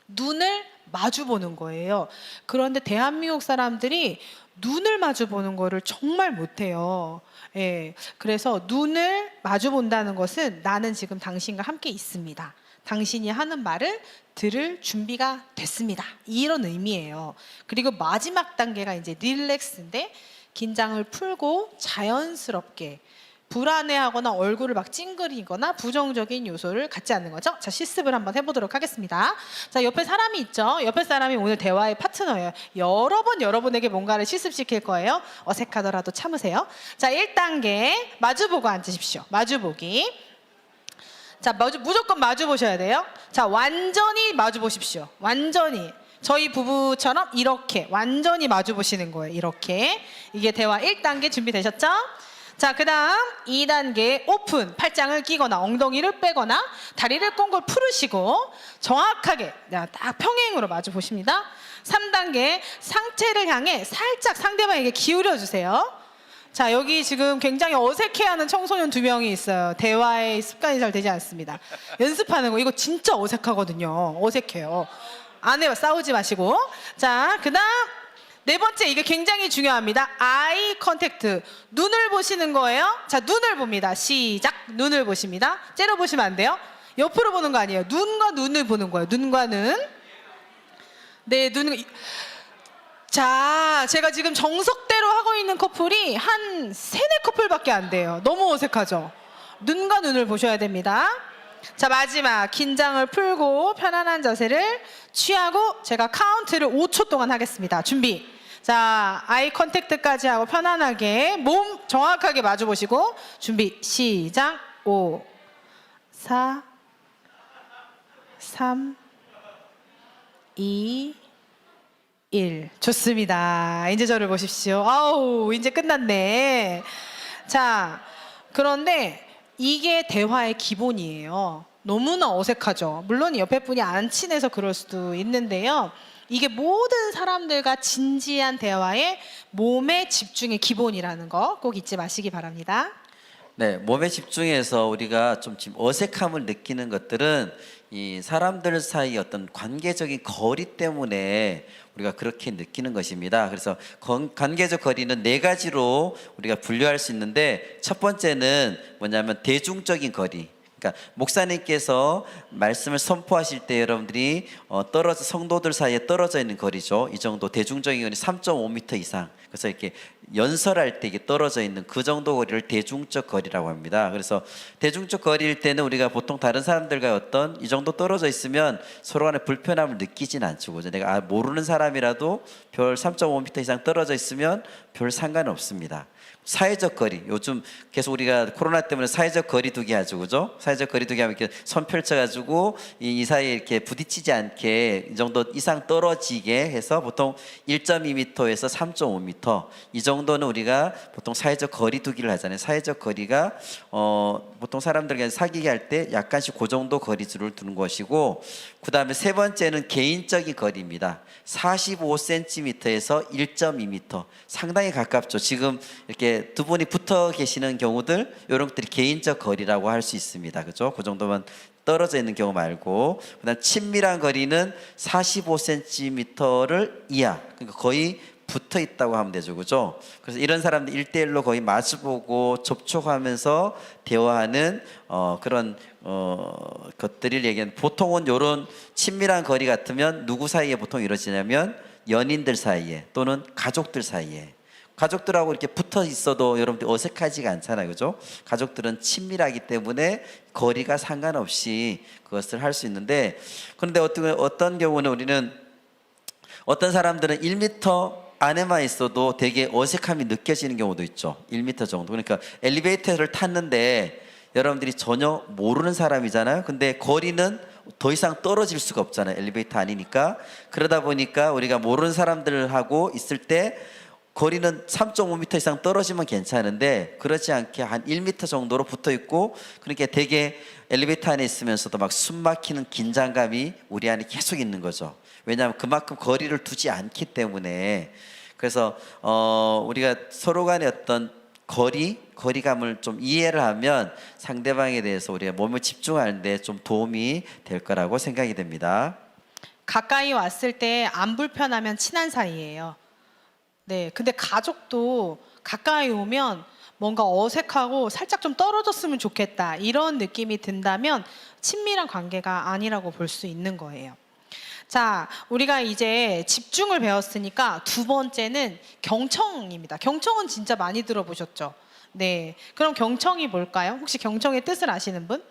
Speaker 1: 눈을 마주 보는 거예요. 그런데 대한민국 사람들이 눈을 마주 보는 거를 정말 못해요. 예, 그래서 눈을 마주 본다는 것은 나는 지금 당신과 함께 있습니다. 당신이 하는 말을 들을 준비가 됐습니다. 이런 의미예요. 그리고 마지막 단계가 이제 릴렉스인데 긴장을 풀고 자연스럽게 불안해하거나 얼굴을 막 찡그리거나 부정적인 요소를 갖지 않는 거죠. 자, 실습을 한번 해보도록 하겠습니다. 자, 옆에 사람이 있죠. 옆에 사람이 오늘 대화의 파트너예요. 여러 번 여러분에게 뭔가를 실습시킬 거예요. 어색하더라도 참으세요. 자, 1단계 마주보고 앉으십시오. 마주보기. 자, 무조건 마주보셔야 돼요. 자, 완전히 마주보십시오. 완전히. 저희 부부처럼 이렇게 완전히 마주보시는 거예요. 이렇게. 이게 대화 1단계 준비되셨죠? 자, 그 다음 2단계 오픈. 팔짱을 끼거나 엉덩이를 빼거나 다리를 꽁꽁 풀으시고 정확하게 딱 평행으로 마주 보십니다. 3단계 상체를 향해 살짝 상대방에게 기울여 주세요. 자, 여기 지금 굉장히 어색해하는 청소년 2명이 있어요. 대화의 습관이 잘 되지 않습니다. 연습하는 거 이거 진짜 어색하거든요. 어색해요. 안 해요. 싸우지 마시고. 자, 그 다음 네 번째, 이게 굉장히 중요합니다. 아이 컨택트. 눈을 보시는 거예요. 자, 눈을 봅니다. 시작. 눈을 보십니다. 째려보시면 안 돼요. 옆으로 보는 거 아니에요. 눈과 눈을 보는 거예요. 눈과 눈. 네, 눈. 자, 제가 지금 정석대로 하고 있는 커플이 한 3-4커플밖에 안 돼요. 너무 어색하죠? 눈과 눈을 보셔야 됩니다. 자, 마지막 긴장을 풀고 편안한 자세를 취하고 제가 카운트를 5초 동안 하겠습니다. 준비. 자, 아이 컨택트까지 하고 편안하게 몸 정확하게 마주 보시고 준비 시작. 5 4 3 2 1. 좋습니다. 이제 저를 보십시오. 아우, 이제 끝났네. 자, 그런데 이게 대화의 기본이에요. 너무나 어색하죠. 물론 옆에 분이 안 친해서 그럴 수도 있는데요. 이게 모든 사람들과 진지한 대화의 몸의 집중의 기본이라는 거 꼭 잊지 마시기 바랍니다.
Speaker 2: 네, 몸에 집중해서 우리가 좀 지금 어색함을 느끼는 것들은 이 사람들 사이 어떤 관계적인 거리 때문에 우리가 그렇게 느끼는 것입니다. 그래서 관계적 거리는 4가지로 우리가 분류할 수 있는데 첫 번째는 뭐냐면 대중적인 거리. 그러니까 목사님께서 말씀을 선포하실 때 여러분들이 떨어져 성도들 사이에 떨어져 있는 거리죠. 이 정도 대중적인 거리 3.5m 이상. 그래서 이렇게 연설할 때 이게 떨어져 있는 그 정도 거리를 대중적 거리라고 합니다. 그래서 대중적 거리일 때는 우리가 보통 다른 사람들과 어떤 이 정도 떨어져 있으면 서로 간에 불편함을 느끼진 않죠. 그죠? 내가 모르는 사람이라도 별 3.5m 이상 떨어져 있으면 별 상관은 없습니다. 사회적 거리, 요즘 계속 우리가 코로나 때문에 사회적 거리두기 하죠, 그죠? 사회적 거리두기 하면 이렇게 손 펼쳐가지고 이 사이에 이렇게 부딪히지 않게 이 정도 이상 떨어지게 해서 보통 1.2m에서 3.5m 이 정도는 우리가 보통 사회적 거리두기를 하잖아요. 사회적 거리가 보통 사람들과 사귀게 할 때 약간씩 그 정도 거리수를 두는 것이고, 그 다음에 세 번째는 개인적인 거리입니다. 45cm에서 1.2m 상당히 가깝죠. 지금 이렇게 두 분이 붙어 계시는 경우들 이런 것들이 개인적 거리라고 할 수 있습니다. 그죠? 그 정도만 떨어져 있는 경우 말고, 그다음 친밀한 거리는 45cm를 이하, 그러니까 거의 붙어 있다고 하면 되죠. 그죠? 그래서 이런 사람들 1대1로 거의 마주보고 접촉하면서 대화하는 그런 것들을 얘기하는, 보통은 이런 친밀한 거리 같으면 누구 사이에 보통 이루어지냐면 연인들 사이에 또는 가족들 사이에, 가족들하고 이렇게 붙어 있어도 여러분들 어색하지가 않잖아요. 그죠? 가족들은 친밀하기 때문에 거리가 상관없이 그것을 할 수 있는데, 그런데 어떤 경우는 우리는 어떤 사람들은 1m 안에만 있어도 되게 어색함이 느껴지는 경우도 있죠. 1m 정도. 그러니까 엘리베이터를 탔는데 여러분들이 전혀 모르는 사람이잖아요. 근데 거리는 더 이상 떨어질 수가 없잖아요. 엘리베이터 아니니까. 그러다 보니까 우리가 모르는 사람들하고 있을 때 거리는 3.5m 이상 떨어지면 괜찮은데 그렇지 않게 한 1m 정도로 붙어 있고, 그러니까 되게 엘리베이터 안에 있으면서도 막 숨 막히는 긴장감이 우리 안에 계속 있는 거죠. 왜냐하면 그만큼 거리를 두지 않기 때문에. 그래서 우리가 서로 간의 어떤 거리감을 좀 이해를 하면 상대방에 대해서 우리가 몸을 집중하는데 좀 도움이 될 거라고 생각이 됩니다.
Speaker 1: 가까이 왔을 때 안 불편하면 친한 사이예요. 네, 근데 가족도 가까이 오면 뭔가 어색하고 살짝 좀 떨어졌으면 좋겠다 이런 느낌이 든다면 친밀한 관계가 아니라고 볼 수 있는 거예요. 자, 우리가 이제 집중을 배웠으니까 두 번째는 경청입니다. 경청은 진짜 많이 들어보셨죠? 네, 그럼 경청이 뭘까요? 혹시 경청의 뜻을 아시는 분?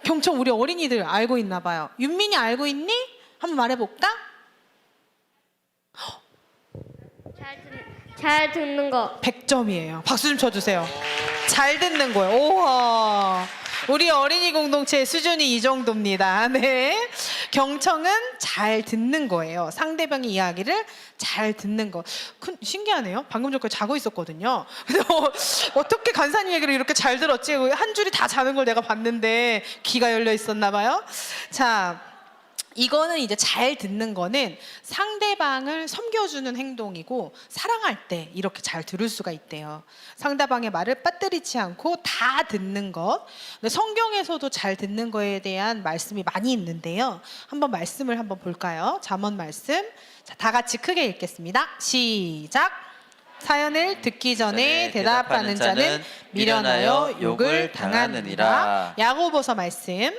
Speaker 1: 경청 우리 어린이들 알고 있나 봐요. 윤민이 알고 있니? 한번 말해볼까?
Speaker 3: 잘 듣는 거.
Speaker 1: 100점이에요. 박수 좀 쳐주세요. 잘 듣는 거예요. 우와. 우리 어린이 공동체의 수준이 이 정도입니다. 네. 경청은 잘 듣는 거예요. 상대방의 이야기를 잘 듣는 거. 신기하네요. 방금 전까지 자고 있었거든요. 근데 어떻게 간사님 얘기를 이렇게 잘 들었지? 한 줄이 다 자는 걸 내가 봤는데 귀가 열려 있었나 봐요. 자, 이거는 이제 잘 듣는 거는 상대방을 섬겨주는 행동이고, 사랑할 때 이렇게 잘 들을 수가 있대요. 상대방의 말을 빠뜨리지 않고 다 듣는 것. 근데 성경에서도 잘 듣는 거에 대한 말씀이 많이 있는데요. 한번 말씀을 한번 볼까요? 잠언 말씀. 자, 다 같이 크게 읽겠습니다. 시작. 사연을 듣기 전에 대답하는 자는 미련하여 욕을 당하느니라. 야고보서 말씀.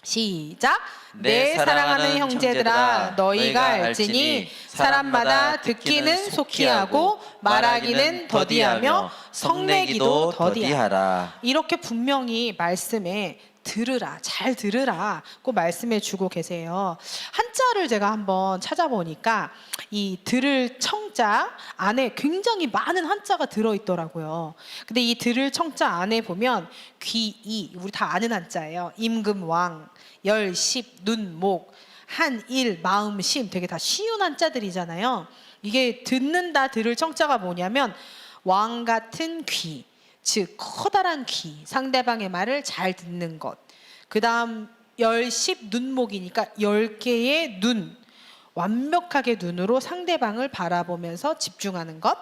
Speaker 1: 시작. 내 사랑하는 형제들아, 너희가 알지니 사람마다 듣기는 속히 하고 말하기는 더디하며 성내기도 더디하라. 이렇게 분명히 말씀에 들으라, 잘 들으라 꼭 말씀해 주고 계세요. 한자를 제가 한번 찾아보니까 이 들을 청자 안에 굉장히 많은 한자가 들어있더라고요. 근데 이 들을 청자 안에 보면 귀이, 우리 다 아는 한자예요. 임금왕, 열, 십, 눈, 목, 한, 일, 마음, 심, 되게 다 쉬운 한자들이잖아요. 이게 듣는다, 들을 청자가 뭐냐면 왕 같은 귀, 즉 커다란 귀, 상대방의 말을 잘 듣는 것. 그 다음 열, 십, 눈목이니까 10개의 눈, 완벽하게 눈으로 상대방을 바라보면서 집중하는 것.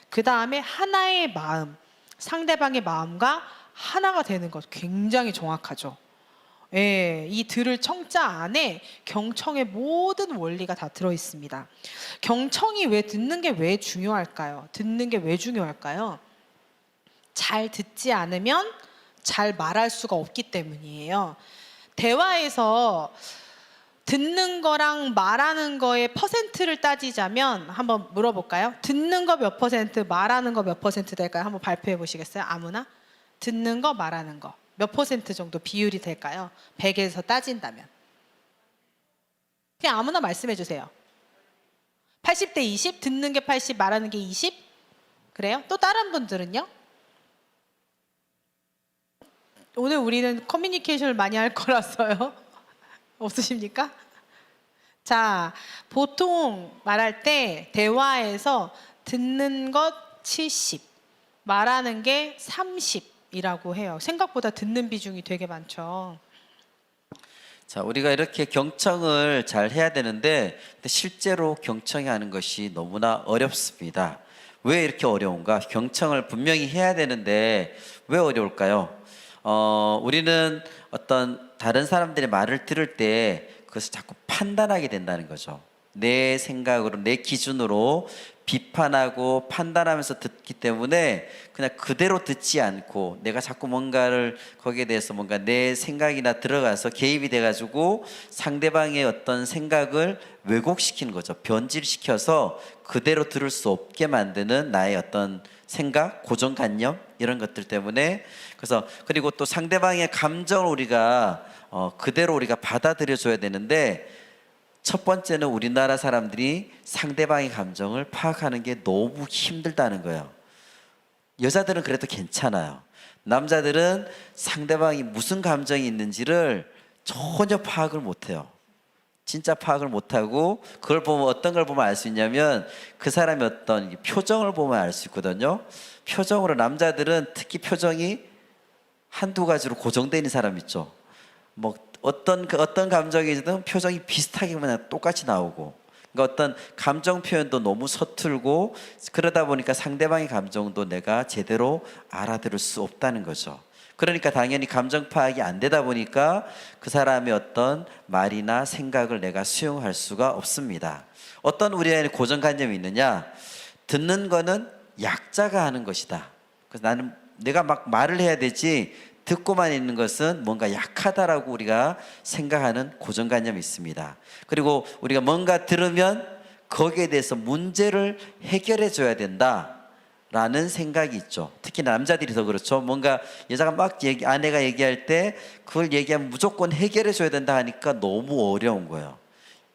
Speaker 1: 그 다음에 하나의 마음, 상대방의 마음과 하나가 되는 것. 굉장히 정확하죠. 예, 이 들을 청자 안에 경청의 모든 원리가 다 들어있습니다. 경청이 왜 듣는 게 왜 중요할까요? 듣는 게 왜 중요할까요? 잘 듣지 않으면 잘 말할 수가 없기 때문이에요. 대화에서 듣는 거랑 말하는 거의 퍼센트를 따지자면 한번 물어볼까요? 듣는 거 몇 퍼센트, 말하는 거 몇 퍼센트 될까요? 한번 발표해 보시겠어요? 아무나? 듣는 거, 말하는 거 몇 퍼센트 정도 비율이 될까요? 100에서 따진다면. 그냥 아무나 말씀해 주세요. 80대 20? 듣는 게 80, 말하는 게 20? 그래요? 또 다른 분들은요? 오늘 우리는 커뮤니케이션을 많이 할 거라서요. 없으십니까? 자, 보통 말할 때 대화에서 듣는 것 70, 말하는 게 30이라고 해요. 생각보다 듣는 비중이 되게 많죠.
Speaker 2: 자, 우리가 이렇게 경청을 잘 해야 되는데 실제로 경청하는 것이 너무나 어렵습니다. 왜 이렇게 어려운가? 경청을 분명히 해야 되는데 왜 어려울까요? 우리는 어떤 다른 사람들의 말을 들을 때 그것을 자꾸 판단하게 된다는 거죠. 내 생각으로, 내 기준으로 비판하고 판단하면서 듣기 때문에 그냥 그대로 듣지 않고 내가 자꾸 뭔가를 거기에 대해서 뭔가 내 생각이나 들어가서 개입이 돼가지고 상대방의 어떤 생각을 왜곡시키는 거죠. 변질시켜서 그대로 들을 수 없게 만드는 나의 어떤 생각, 고정관념 이런 것들 때문에 그래서 그리고 또 상대방의 감정을 우리가 그대로 우리가 받아들여줘야 되는데 첫 번째는 우리나라 사람들이 상대방의 감정을 파악하는 게 너무 힘들다는 거예요. 여자들은 그래도 괜찮아요. 남자들은 상대방이 무슨 감정이 있는지를 전혀 파악을 못해요. 진짜 파악을 못하고 그걸 보면 어떤 걸 보면 알 수 있냐면 그 사람의 어떤 표정을 보면 알 수 있거든요. 표정으로 남자들은 특히 표정이 한두 가지로 고정되어 있는 사람 있죠. 뭐 어떤 감정이든 표정이 비슷하게 그냥 똑같이 나오고 그러니까 어떤 감정 표현도 너무 서툴고 그러다 보니까 상대방의 감정도 내가 제대로 알아들을 수 없다는 거죠. 그러니까 당연히 감정 파악이 안 되다 보니까 그 사람의 어떤 말이나 생각을 내가 수용할 수가 없습니다. 어떤 우리의 고정관념이 있느냐? 듣는 거는 약자가 하는 것이다. 그래서 나는 내가 막 말을 해야 되지 듣고만 있는 것은 뭔가 약하다라고 우리가 생각하는 고정관념이 있습니다. 그리고 우리가 뭔가 들으면 거기에 대해서 문제를 해결해 줘야 된다라는 생각이 있죠. 특히 남자들이 더 그렇죠. 뭔가 여자가 막 아내가 얘기할 때 그걸 얘기하면 무조건 해결해 줘야 된다 하니까 너무 어려운 거예요.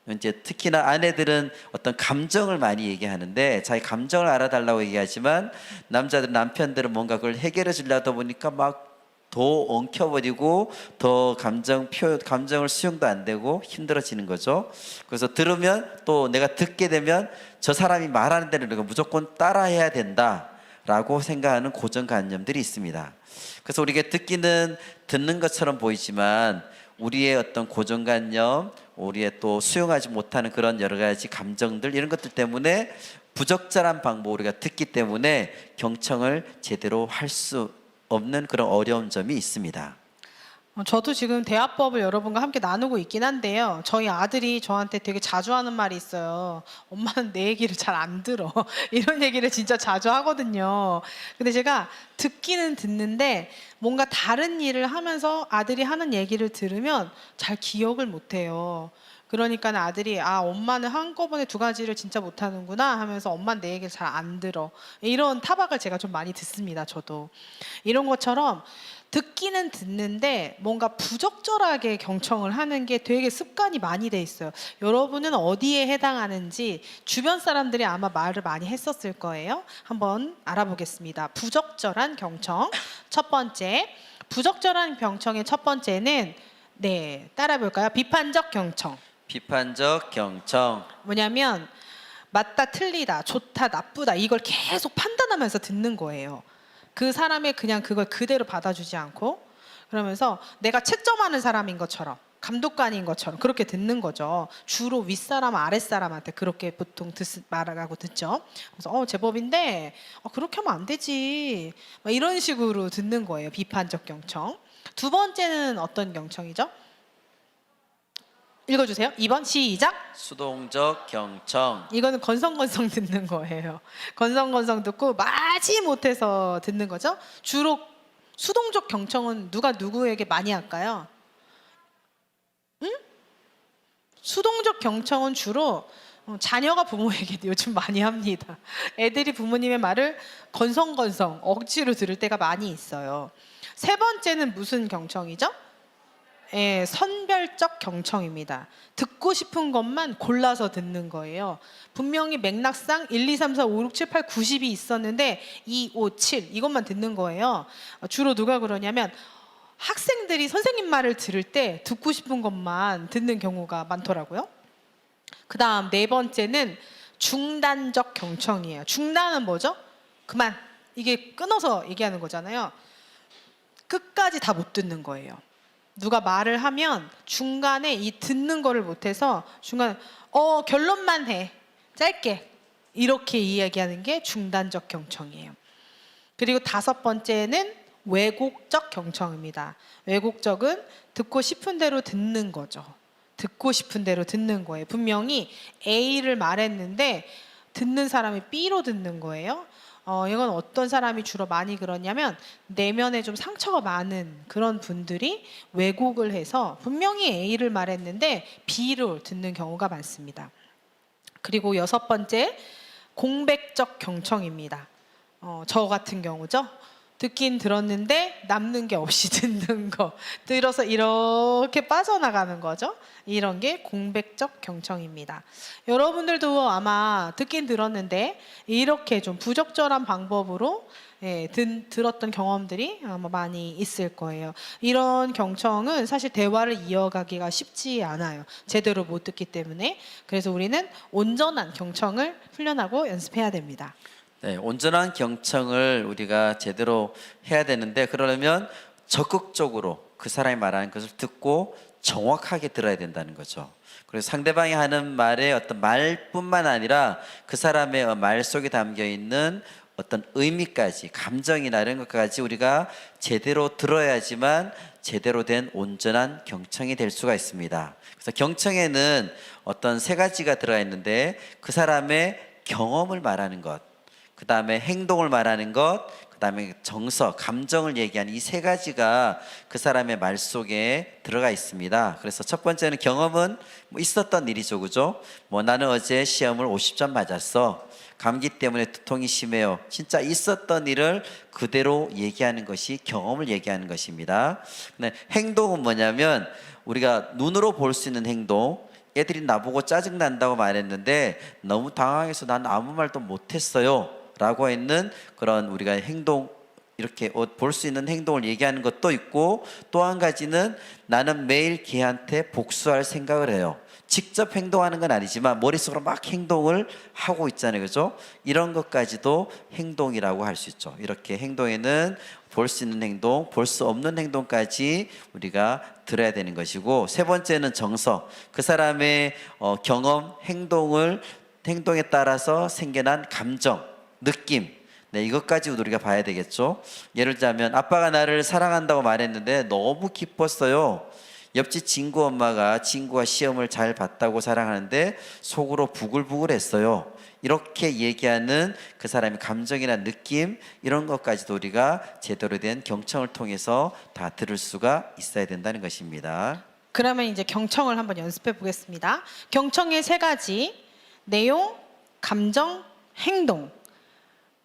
Speaker 2: 이제 특히나 아내들은 어떤 감정을 많이 얘기하는데 자기 감정을 알아달라고 얘기하지만 남편들은 뭔가 그걸 해결해 주려다 보니까 막 더 엉켜버리고 더 감정을 수용도 안 되고 힘들어지는 거죠. 그래서 들으면 또 내가 듣게 되면 저 사람이 말하는 대로 내가 무조건 따라해야 된다라고 생각하는 고정관념들이 있습니다. 그래서 우리가 듣는 것처럼 보이지만 우리의 어떤 고정관념, 우리의 또 수용하지 못하는 그런 여러 가지 감정들 이런 것들 때문에 부적절한 방법으로 우리가 듣기 때문에 경청을 제대로 할 수 없는 그런 어려운 점이 있습니다.
Speaker 1: 저도 지금 대화법을 여러분과 함께 나누고 있긴 한데요. 저희 아들이 저한테 되게 자주 하는 말이 있어요. 엄마는 내 얘기를 잘 안 들어. 이런 얘기를 진짜 자주 하거든요. 근데 제가 듣기는 듣는데 뭔가 다른 일을 하면서 아들이 하는 얘기를 들으면 잘 기억을 못 해요. 그러니까 아들이 엄마는 한꺼번에 두 가지를 진짜 못하는구나 하면서 엄마는 내 얘기를 잘 안 들어. 이런 타박을 제가 좀 많이 듣습니다. 저도. 이런 것처럼 듣기는 듣는데 뭔가 부적절하게 경청을 하는 게 되게 습관이 많이 돼 있어요. 여러분은 어디에 해당하는지 주변 사람들이 아마 말을 많이 했었을 거예요. 한번 알아보겠습니다. 부적절한 경청. 첫 번째, 부적절한 경청의 첫 번째는 따라해 볼까요? 비판적 경청.
Speaker 2: 비판적 경청.
Speaker 1: 뭐냐면 맞다, 틀리다, 좋다, 나쁘다 이걸 계속 판단하면서 듣는 거예요. 그 사람의 그냥 그걸 그대로 받아주지 않고 그러면서 내가 채점하는 사람인 것처럼 감독관인 것처럼 그렇게 듣는 거죠. 주로 윗사람, 아랫사람한테 그렇게 보통 말하고 듣죠. 그래서 제법인데 그렇게 하면 안 되지. 막 이런 식으로 듣는 거예요. 비판적 경청. 두 번째는 어떤 경청이죠? 읽어주세요. 2번 시작.
Speaker 2: 수동적 경청.
Speaker 1: 이거는 건성건성 듣는 거예요. 건성건성 듣고 마지 못해서 듣는 거죠. 주로 수동적 경청은 누가 누구에게 많이 할까요? 수동적 경청은 주로 자녀가 부모에게 요즘 많이 합니다. 애들이 부모님의 말을 건성건성 억지로 들을 때가 많이 있어요. 세 번째는 무슨 경청이죠? 예, 선별적 경청입니다. 듣고 싶은 것만 골라서 듣는 거예요. 분명히 맥락상 1, 2, 3, 4, 5, 6, 7, 8, 90이 있었는데 2, 5, 7 이것만 듣는 거예요. 주로 누가 그러냐면 학생들이 선생님 말을 들을 때 듣고 싶은 것만 듣는 경우가 많더라고요. 그 다음 네 번째는 중단적 경청이에요. 중단은 뭐죠? 그만. 이게 끊어서 얘기하는 거잖아요. 끝까지 다 못 듣는 거예요. 누가 말을 하면 중간에 이 듣는 거를 못해서 중간에 결론만 해. 짧게. 이렇게 이야기하는 게 중단적 경청이에요. 그리고 다섯 번째는 왜곡적 경청입니다. 왜곡적은 듣고 싶은 대로 듣는 거죠. 듣고 싶은 대로 듣는 거예요. 분명히 A를 말했는데 듣는 사람이 B로 듣는 거예요. 이건 어떤 사람이 주로 많이 그러냐면 내면에 좀 상처가 많은 그런 분들이 왜곡을 해서 분명히 A를 말했는데 B로 듣는 경우가 많습니다. 그리고 여섯 번째, 공백적 경청입니다. 저 같은 경우죠. 듣긴 들었는데 남는 게 없이 듣는 거. 들어서 이렇게 빠져나가는 거죠. 이런 게 공백적 경청입니다. 여러분들도 아마 듣긴 들었는데 이렇게 좀 부적절한 방법으로 들었던 경험들이 아마 많이 있을 거예요. 이런 경청은 사실 대화를 이어가기가 쉽지 않아요. 제대로 못 듣기 때문에. 그래서 우리는 온전한 경청을 훈련하고 연습해야 됩니다.
Speaker 2: 네, 온전한 경청을 우리가 제대로 해야 되는데 그러려면 적극적으로 그 사람이 말하는 것을 듣고 정확하게 들어야 된다는 거죠. 그래서 상대방이 하는 말의 어떤 말뿐만 아니라 그 사람의 말 속에 담겨 있는 어떤 의미까지, 감정이나 이런 것까지 우리가 제대로 들어야지만 제대로 된 온전한 경청이 될 수가 있습니다. 그래서 경청에는 어떤 세 가지가 들어가 있는데 그 사람의 경험을 말하는 것, 그 다음에 행동을 말하는 것, 그 다음에 정서, 감정을 얘기하는 이 세 가지가 그 사람의 말 속에 들어가 있습니다. 그래서 첫 번째는 경험은 뭐 있었던 일이죠, 그죠? 나는 어제 시험을 50점 맞았어. 감기 때문에 두통이 심해요. 진짜 있었던 일을 그대로 얘기하는 것이 경험을 얘기하는 것입니다. 근데 행동은 뭐냐면 우리가 눈으로 볼 수 있는 행동, 애들이 나보고 짜증난다고 말했는데 너무 당황해서 난 아무 말도 못했어요 라고 했는 그런 우리가 행동, 이렇게 볼 수 있는 행동을 얘기하는 것도 있고, 또 한 가지는 나는 매일 걔한테 복수할 생각을 해요. 직접 행동하는 건 아니지만 머릿속으로 막 행동을 하고 있잖아요, 그죠? 이런 것까지도 행동이라고 할 수 있죠. 이렇게 행동에는 볼 수 있는 행동, 볼 수 없는 행동까지 우리가 들어야 되는 것이고, 세 번째는 정서. 그 사람의 경험, 행동에 따라서 생겨난 감정, 느낌, 네, 이것까지 우리가 봐야 되겠죠. 예를 들자면 아빠가 나를 사랑한다고 말했는데 너무 기뻤어요. 옆집 친구 엄마가 친구가 시험을 잘 봤다고 사랑하는데 속으로 부글부글했어요. 이렇게 얘기하는 그 사람의 감정이나 느낌, 이런 것까지도 우리가 제대로 된 경청을 통해서 다 들을 수가 있어야 된다는 것입니다.
Speaker 1: 그러면 이제 경청을 한번 연습해 보겠습니다. 경청의 세 가지: 내용, 감정, 행동.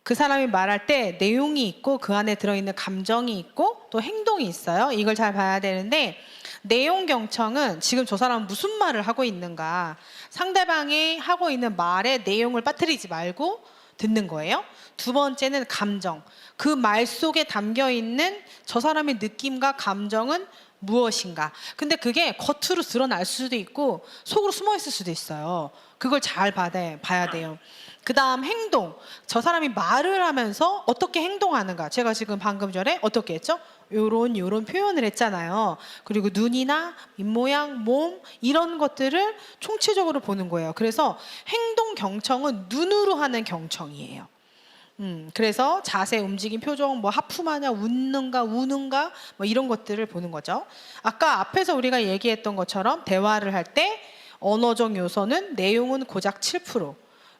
Speaker 1: 그 사람이 말할 때 내용이 있고 그 안에 들어있는 감정이 있고 또 행동이 있어요. 이걸 잘 봐야 되는데, 내용 경청은 지금 저 사람은 무슨 말을 하고 있는가, 상대방이 하고 있는 말의 내용을 빠뜨리지 말고 듣는 거예요. 두 번째는 감정. 그 말 속에 담겨 있는 저 사람의 느낌과 감정은 무엇인가. 근데 그게 겉으로 드러날 수도 있고 속으로 숨어 있을 수도 있어요. 그걸 잘 봐야 돼요. 그 다음 행동. 저 사람이 말을 하면서 어떻게 행동하는가. 제가 지금 방금 전에 어떻게 했죠? 요런 표현을 했잖아요. 그리고 눈이나 입모양, 몸, 이런 것들을 총체적으로 보는 거예요. 그래서 행동 경청은 눈으로 하는 경청이에요. 그래서 자세, 움직임, 표정, 뭐 하품하냐, 웃는가, 우는가, 뭐 이런 것들을 보는 거죠. 아까 앞에서 우리가 얘기했던 것처럼 대화를 할 때 언어적 요소는 내용은 고작 7%,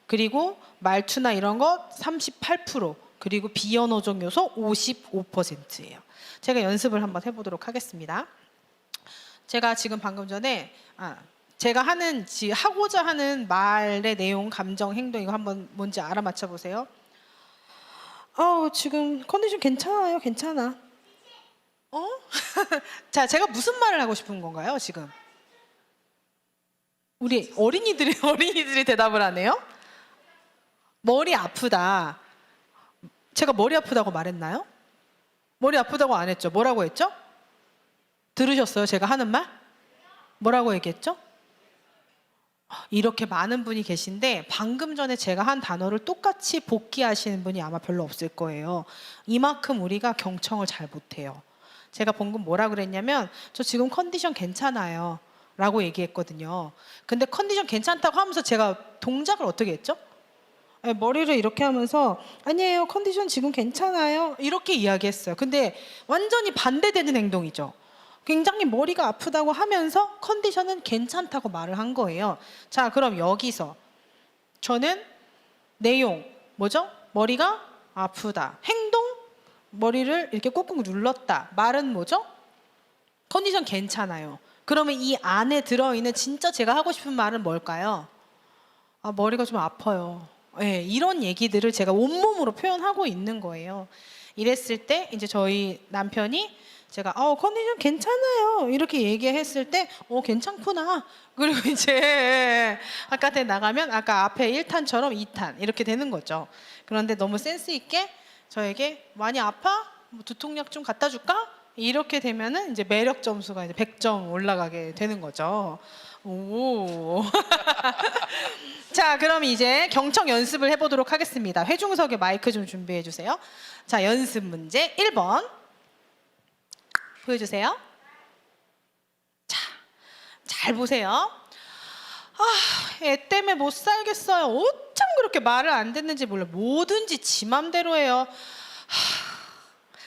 Speaker 1: 그리고 말투나 이런 거 38%, 그리고 비언어적 요소 55%예요. 제가 연습을 한번 해보도록 하겠습니다. 제가 지금 방금 전에 제가 하고자 하는 말의 내용, 감정, 행동 이거 한번 뭔지 알아맞혀 보세요. 지금 컨디션 괜찮아요, 괜찮아. 자, 제가 무슨 말을 하고 싶은 건가요, 지금? 우리 어린이들이 대답을 하네요. 머리 아프다. 제가 머리 아프다고 말했나요? 머리 아프다고 안 했죠. 뭐라고 했죠? 들으셨어요? 제가 하는 말? 뭐라고 얘기했죠? 이렇게 많은 분이 계신데 방금 전에 제가 한 단어를 똑같이 복귀하시는 분이 아마 별로 없을 거예요. 이만큼 우리가 경청을 잘 못해요. 제가 방금 뭐라 그랬냐면 저 지금 컨디션 괜찮아요 라고 얘기했거든요. 근데 컨디션 괜찮다고 하면서 제가 동작을 어떻게 했죠? 머리를 이렇게 하면서 아니에요, 컨디션 지금 괜찮아요 이렇게 이야기했어요. 근데 완전히 반대되는 행동이죠. 굉장히 머리가 아프다고 하면서 컨디션은 괜찮다고 말을 한 거예요. 자, 그럼 여기서 저는 내용 뭐죠? 머리가 아프다. 행동 머리를 이렇게 꾹꾹 눌렀다. 말은 뭐죠? 컨디션 괜찮아요. 그러면 이 안에 들어있는 진짜 제가 하고 싶은 말은 뭘까요? 머리가 좀 아파요. 네, 이런 얘기들을 제가 온몸으로 표현하고 있는 거예요. 이랬을 때 이제 저희 남편이 제가 컨디션 괜찮아요 이렇게 얘기했을 때 괜찮구나. 그리고 이제 바깥에 나가면 아까 앞에 1탄처럼 2탄 이렇게 되는 거죠. 그런데 너무 센스 있게 저에게 많이 아파? 뭐 두통약 좀 갖다 줄까? 이렇게 되면은 이제 매력 점수가 이제 100점 올라가게 되는 거죠. 오. 자, 그럼 이제 경청 연습을 해보도록 하겠습니다. 회중석에 마이크 좀 준비해 주세요. 자, 연습 문제 1번 보여주세요. 자, 잘 보세요. 애 때문에 못 살겠어요. 어쩜 그렇게 말을 안 듣는지 몰라. 뭐든지 지 맘대로 해요.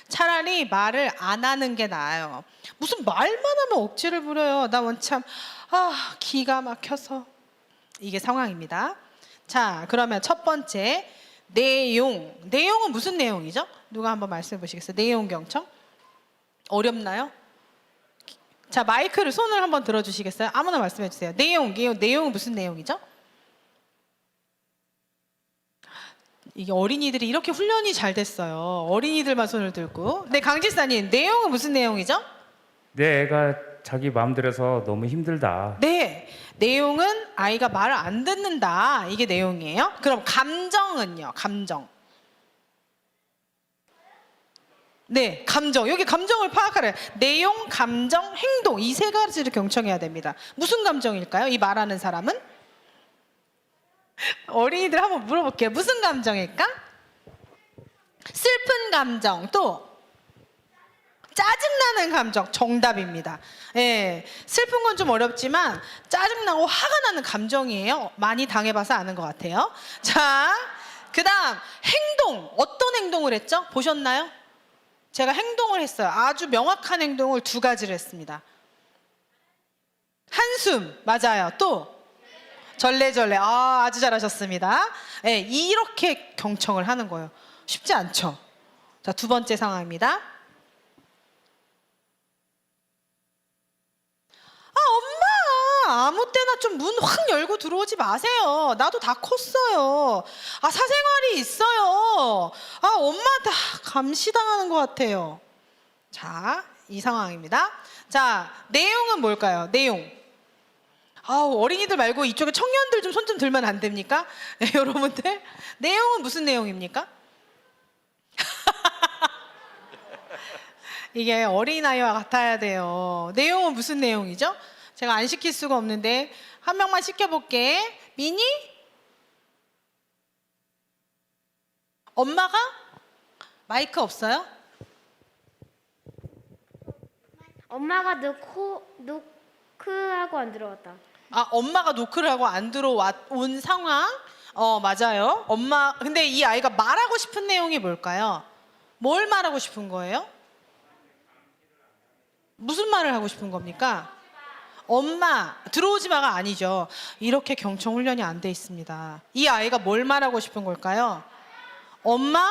Speaker 1: 차라리 말을 안 하는 게 나아요. 무슨 말만 하면 억지를 부려요. 나 원참 기가 막혀서. 이게 상황입니다. 자, 그러면 첫 번째 내용은 무슨 내용이죠? 누가 한번 말씀해 보시겠어요? 내용 경청? 어렵나요? 자, 마이크를 손을 한번 들어주시겠어요? 아무나 말씀해 주세요. 내용은 무슨 내용이죠? 이게 어린이들이 이렇게 훈련이 잘 됐어요. 어린이들만 손을 들고. 네, 강지사님, 내용은 무슨 내용이죠?
Speaker 3: 내 애가 자기 마음대로 해서 너무 힘들다.
Speaker 1: 네, 내용은 아이가 말을 안 듣는다. 이게 내용이에요. 그럼 감정은요? 감정. 네, 감정. 여기 감정을 파악하래. 내용, 감정, 행동 이 세 가지를 경청해야 됩니다. 무슨 감정일까요? 이 말하는 사람은? 어린이들 한번 물어볼게요. 무슨 감정일까? 슬픈 감정, 또 짜증나는 감정. 정답입니다. 예, 슬픈 건 좀 어렵지만 짜증나고 화가 나는 감정이에요. 많이 당해봐서 아는 것 같아요. 자, 그 다음 행동. 어떤 행동을 했죠? 보셨나요? 제가 행동을 했어요. 아주 명확한 행동을 2가지를 했습니다. 한숨, 맞아요. 또 절레절레. 아주 잘하셨습니다. 네, 이렇게 경청을 하는 거예요. 쉽지 않죠? 자, 2번째 상황입니다. 엄마! 아무 때나 좀 문 확 열고 들어오지 마세요. 나도 다 컸어요. 사생활이 있어요. 엄마한테 감시당하는 것 같아요. 자, 이 상황입니다. 자, 내용은 뭘까요? 내용. 어린이들 말고 이쪽에 청년들 좀 손 좀 들면 안 됩니까? 네, 여러분들. 내용은 무슨 내용입니까? 이게 어린아이와 같아야 돼요. 내용은 무슨 내용이죠? 제가 안 시킬 수가 없는데 한 명만 시켜볼게. 미니? 엄마가? 마이크 없어요?
Speaker 4: 엄마가 노크하고 안 들어왔다.
Speaker 1: 엄마가 노크를 하고 안 들어온 상황? 맞아요. 엄마, 근데 이 아이가 말하고 싶은 내용이 뭘까요? 뭘 말하고 싶은 거예요? 무슨 말을 하고 싶은 겁니까? 엄마, 들어오지 마가 아니죠. 이렇게 경청 훈련이 안 돼 있습니다. 이 아이가 뭘 말하고 싶은 걸까요? 엄마,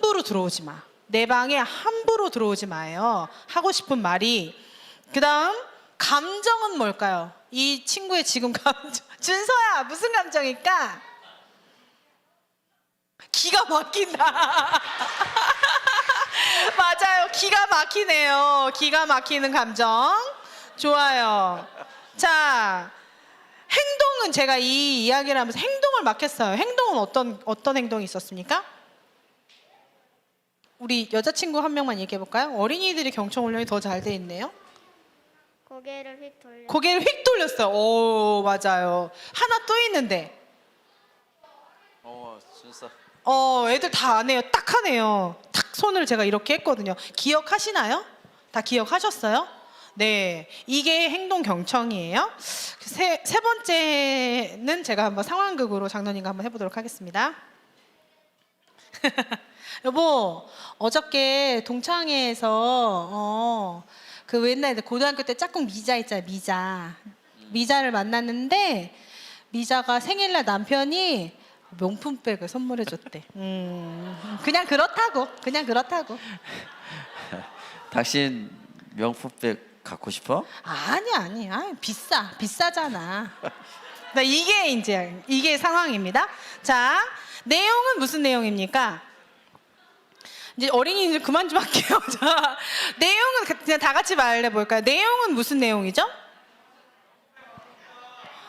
Speaker 1: 함부로 들어오지 마. 내 방에 함부로 들어오지 마요. 하고 싶은 말이. 그다음 감정은 뭘까요? 이 친구의 지금 감정. 준서야, 무슨 감정일까? 기가 막힌다. 맞아요. 기가 막히네요. 기가 막히는 감정. 좋아요. 자, 행동은 제가 이 이야기를 하면서 행동을 막 했어요. 행동은 어떤 행동이 있었습니까? 우리 여자친구 한 명만 얘기해 볼까요? 어린이들이 경청 훈련이 더 잘 돼 있네요.
Speaker 4: 고개를 휙 돌려.
Speaker 1: 고개를 휙 돌렸어요. 오, 맞아요. 하나 또 있는데.
Speaker 2: 준서.
Speaker 1: 애들 다 안 해요. 딱 하네요. 탁 손을 제가 이렇게 했거든요. 기억하시나요? 다 기억하셨어요? 네, 이게 행동 경청이에요. 세 번째는 제가 한번 상황극으로 장로님과 한번 해보도록 하겠습니다. 여보, 어저께 동창회에서 그 옛날에 고등학교 때 짝꿍 미자 있잖아요. 미자를 만났는데 미자가 생일날 남편이 명품백을 선물해줬대. 그냥 그렇다고.
Speaker 2: 당신 명품백 갖고 싶어?
Speaker 1: 아니. 비싸잖아. 이게 상황입니다. 자, 내용은 무슨 내용입니까? 이제 어린이들 그만 좀 할게요. 자, 내용은 그냥 다 같이 말해볼까요? 내용은 무슨 내용이죠?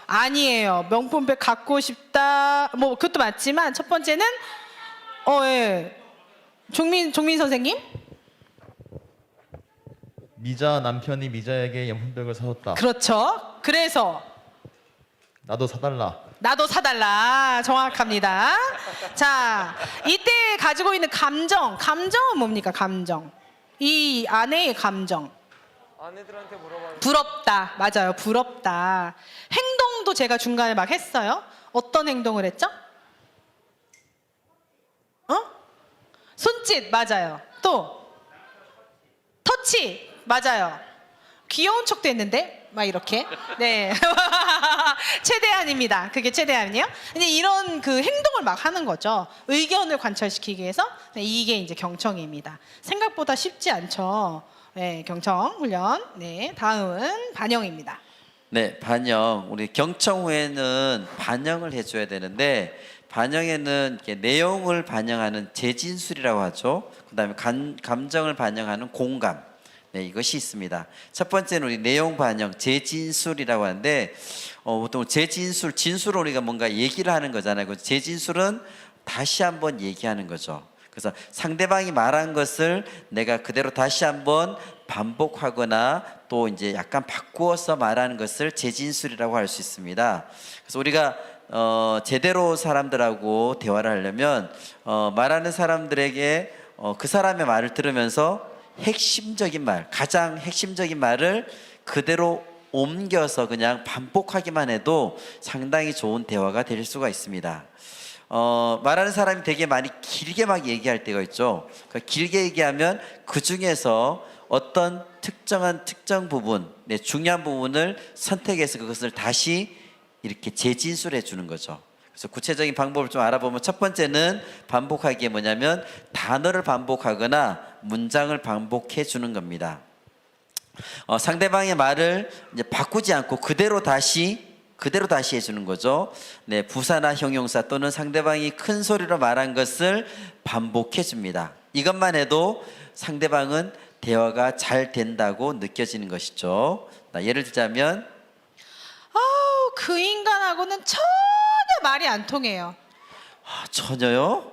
Speaker 1: 아니에요. 명품백 갖고 싶다. 뭐 그것도 맞지만 첫 번째는 예. 종민 선생님?
Speaker 5: 미자 남편이 미자에게 명품백을 사줬다.
Speaker 1: 그렇죠. 그래서
Speaker 5: 나도 사달라.
Speaker 1: 나도 사달라. 정확합니다. 자, 이때 가지고 있는 감정은 뭡니까? 감정. 이 아내의 감정.
Speaker 6: 아내들한테 물어봐.
Speaker 1: 부럽다. 맞아요. 부럽다. 행동도 제가 중간에 막 했어요. 어떤 행동을 했죠? 손짓. 맞아요. 또 터치. 맞아요. 귀여운 척도 했는데 막 이렇게. 네. 최대한입니다. 그게 최대한이요. 근데 이런 그 행동을 막 하는 거죠. 의견을 관철시키기 위해서. 네, 이게 이제 경청입니다. 생각보다 쉽지 않죠. 네, 경청 훈련. 네, 다음은 반영입니다.
Speaker 2: 네, 반영. 우리 경청 후에는 반영을 해줘야 되는데 반영에는 이렇게 내용을 반영하는 재진술이라고 하죠. 그다음에 감정을 반영하는 공감. 네, 이것이 있습니다. 첫 번째는 우리 내용 반영, 재진술이라고 하는데 보통 재진술, 진술은 우리가 뭔가 얘기를 하는 거잖아요. 그 재진술은 다시 한번 얘기하는 거죠. 그래서 상대방이 말한 것을 내가 그대로 다시 한번 반복하거나 또 이제 약간 바꾸어서 말하는 것을 재진술이라고 할 수 있습니다. 그래서 우리가 제대로 사람들하고 대화를 하려면 말하는 사람들에게 그 사람의 말을 들으면서 핵심적인 말, 가장 핵심적인 말을 그대로 옮겨서 그냥 반복하기만 해도 상당히 좋은 대화가 될 수가 있습니다. 말하는 사람이 되게 많이 길게 막 얘기할 때가 있죠. 그러니까 길게 얘기하면 그 중에서 어떤 특정 부분, 중요한 부분을 선택해서 그것을 다시 이렇게 재진술해 주는 거죠. 그래서 구체적인 방법을 좀 알아보면 첫 번째는 반복하기에 뭐냐면 단어를 반복하거나 문장을 반복해 주는 겁니다. 상대방의 말을 이제 바꾸지 않고 그대로 다시 해주는 거죠. 네, 부사나 형용사 또는 상대방이 큰 소리로 말한 것을 반복해 줍니다. 이것만 해도 상대방은 대화가 잘 된다고 느껴지는 것이죠. 예를 들자면
Speaker 1: 그 인간하고는 전혀 말이 안 통해요.
Speaker 2: 전혀요?